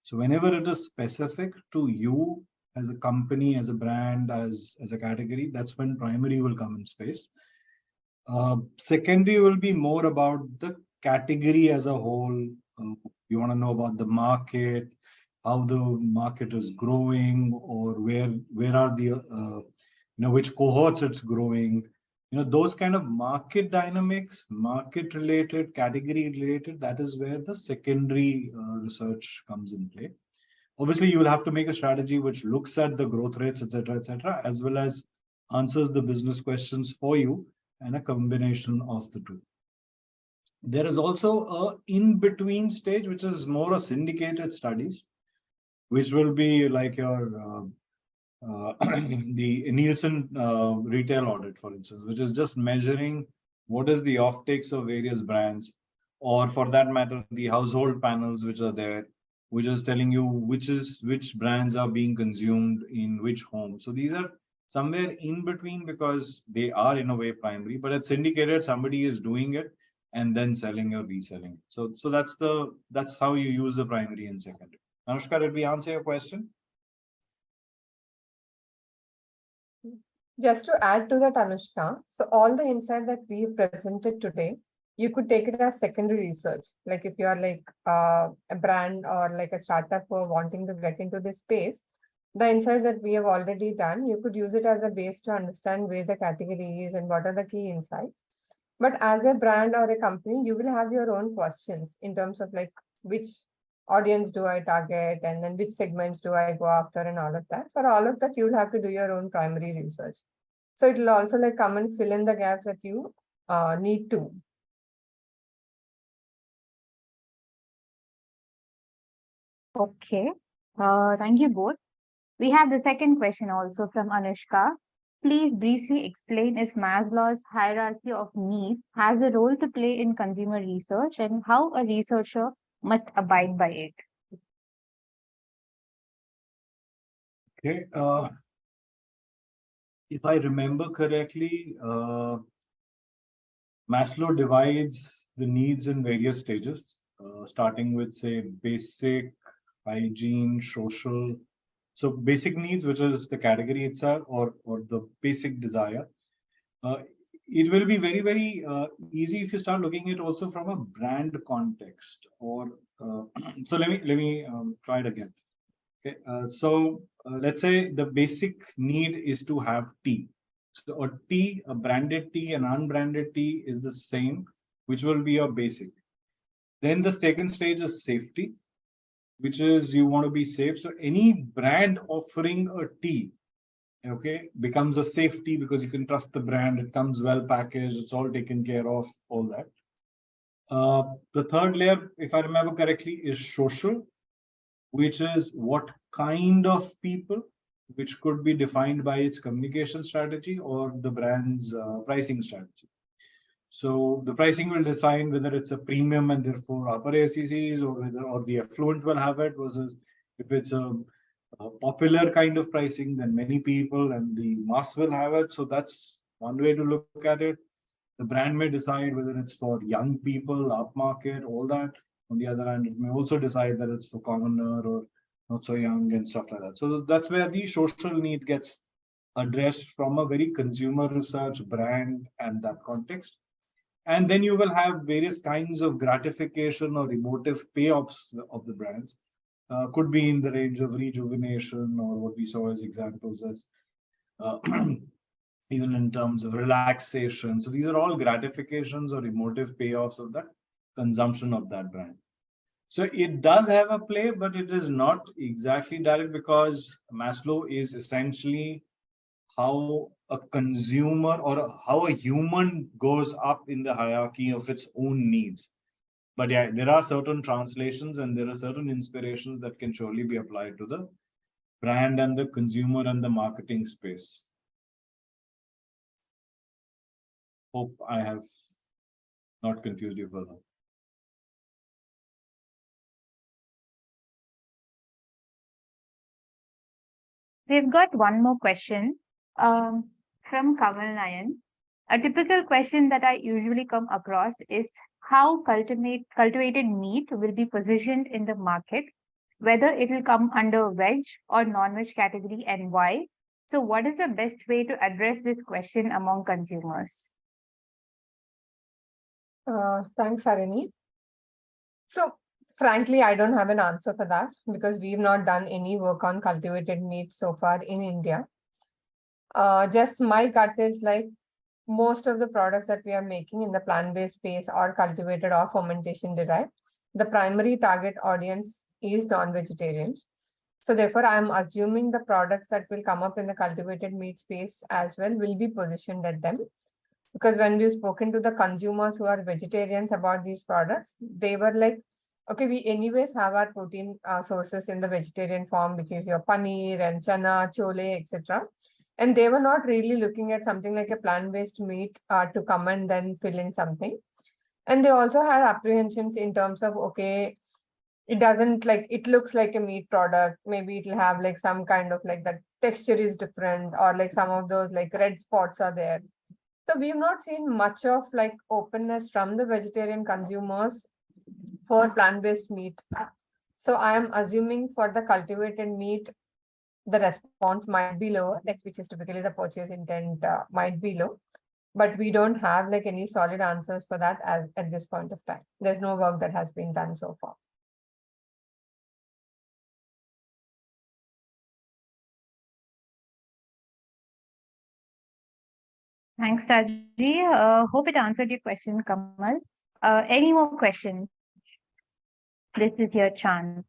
S1: So whenever it is specific to you as a company, as a brand, as a category, that's when primary will come in space. Secondary will be more about the category as a whole. You want to know about the market, how the market is growing, or where are the which cohorts it's growing. Those kind of market dynamics, market related, category related, that is where the secondary research comes in play. Obviously, you will have to make a strategy which looks at the growth rates, etc., as well as answers the business questions for you, and a combination of the two. There is also a in-between stage, which is more a syndicated studies, which will be like your the Nielsen retail audit, for instance, which is just measuring what is the offtakes of various brands, or for that matter, the household panels which are there, which is telling you which brands are being consumed in which home. So these are somewhere in between because they are in a way primary, but it's syndicated, somebody is doing it and then selling or reselling. So that's how you use the primary and secondary. Anushka, did we answer your question?
S12: Just to add to that, Anushka, so all the insight that we presented today, you could take it as secondary research. Like if you are like a brand or like a startup who are wanting to get into this space, the insights that we have already done, you could use it as a base to understand where the category is and what are the key insights. But as a brand or a company, you will have your own questions in terms of like which audience do I target and then which segments do I go after and all of that. For all of that, you'll have to do your own primary research. So it will also like come and fill in the gaps that you need to.
S11: Okay. Thank you both. We have the second question also from Anushka. Please briefly explain if Maslow's hierarchy of needs has a role to play in consumer research and how a researcher must abide by it.
S1: Okay. If I remember correctly, Maslow divides the needs in various stages, starting with, say, basic, hygiene, social. So basic needs, which is the category itself, or the basic desire. It will be very, very easy if you start looking at it also from a brand context. Or so let me try it again. Okay, let's say the basic need is to have tea. So a branded tea and unbranded tea is the same, which will be your basic. Then the second stage is safety, which is you want to be safe. So any brand offering a tea, okay, becomes a safety because you can trust the brand. It comes well packaged. It's all taken care of, all that. The third layer, if I remember correctly, is social, which is what kind of people, which could be defined by its communication strategy or the brand's pricing strategy. So the pricing will define whether it's a premium and therefore upper ACCs, or the affluent will have it, versus if it's a popular kind of pricing, then many people and the mass will have it. So that's one way to look at it. The brand may decide whether it's for young people, upmarket, all that. On the other hand, it may also decide that it's for commoner or not so young and stuff like that. So that's where the social need gets addressed from a very consumer research, brand, and that context. And then you will have various kinds of gratification or emotive payoffs of the brands. Could be in the range of rejuvenation, or what we saw as examples as even in terms of relaxation. So these are all gratifications or emotive payoffs of that consumption of that brand. So it does have a play, but it is not exactly direct, because Maslow is essentially how a consumer or how a human goes up in the hierarchy of its own needs. But yeah, there are certain translations and there are certain inspirations that can surely be applied to the brand and the consumer and the marketing space. Hope I have not confused you further.
S11: We've got one more question from Kamal Nayan. A typical question that I usually come across is how cultivated meat will be positioned in the market, whether it will come under veg or non-veg category, and why. So what is the best way to address this question among consumers?
S12: Thanks, Harini. So frankly, I don't have an answer for that because we've not done any work on cultivated meat so far in India. Just my gut is like most of the products that we are making in the plant-based space are cultivated or fermentation derived. The primary target audience is non-vegetarians. So therefore, I'm assuming the products that will come up in the cultivated meat space as well will be positioned at them. Because when we've spoken to the consumers who are vegetarians about these products, they were like, okay, we anyways have our protein sources in the vegetarian form, which is your paneer and chana, chole, etc. And they were not really looking at something like a plant-based meat to come and then fill in something. And they also had apprehensions in terms of, okay, it doesn't like, it looks like a meat product. Maybe it'll have like some kind of like the texture is different, or like some of those like red spots are there. So we've not seen much of like openness from the vegetarian consumers for plant-based meat. So I am assuming for the cultivated meat, the response might be lower, like which is typically the purchase intent might be low. But we don't have like any solid answers for that at this point of time. There's no work that has been done so far.
S11: Thanks, Raji. Hope it answered your question, Kamal. Any more questions? This is your chance.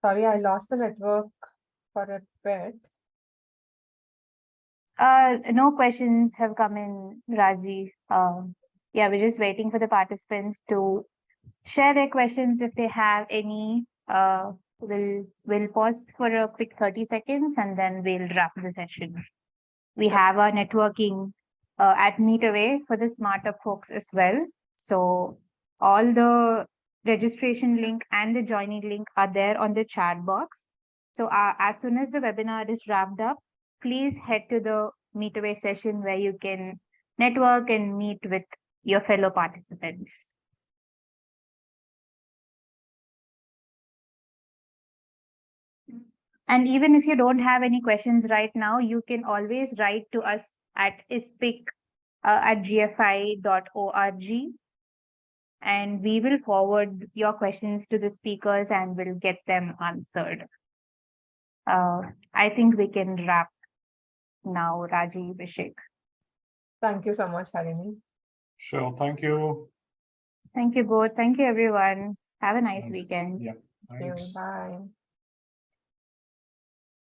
S12: Sorry, I lost the network for a bit.
S11: No questions have come in, Raji. Yeah, we're just waiting for the participants to share their questions if they have any. We'll pause for a quick 30 seconds and then we'll wrap the session. We have our networking at Meet Away for the smarter folks as well. So all the registration link and the joining link are there on the chat box. So as soon as the webinar is wrapped up, please head to the Meet Away session where you can network and meet with your fellow participants. And even if you don't have any questions right now, you can always write to us at ispic@gfi.org. And we will forward your questions to the speakers and we'll get them answered. I think we can wrap now, Raji, Vishikh.
S12: Thank you so much, Harini.
S1: Sure. Thank you.
S11: Thank you both. Thank you, everyone. Have a nice
S1: Thanks.
S11: weekend.
S1: Yeah.
S12: Thank you.
S1: Thanks.
S12: Bye.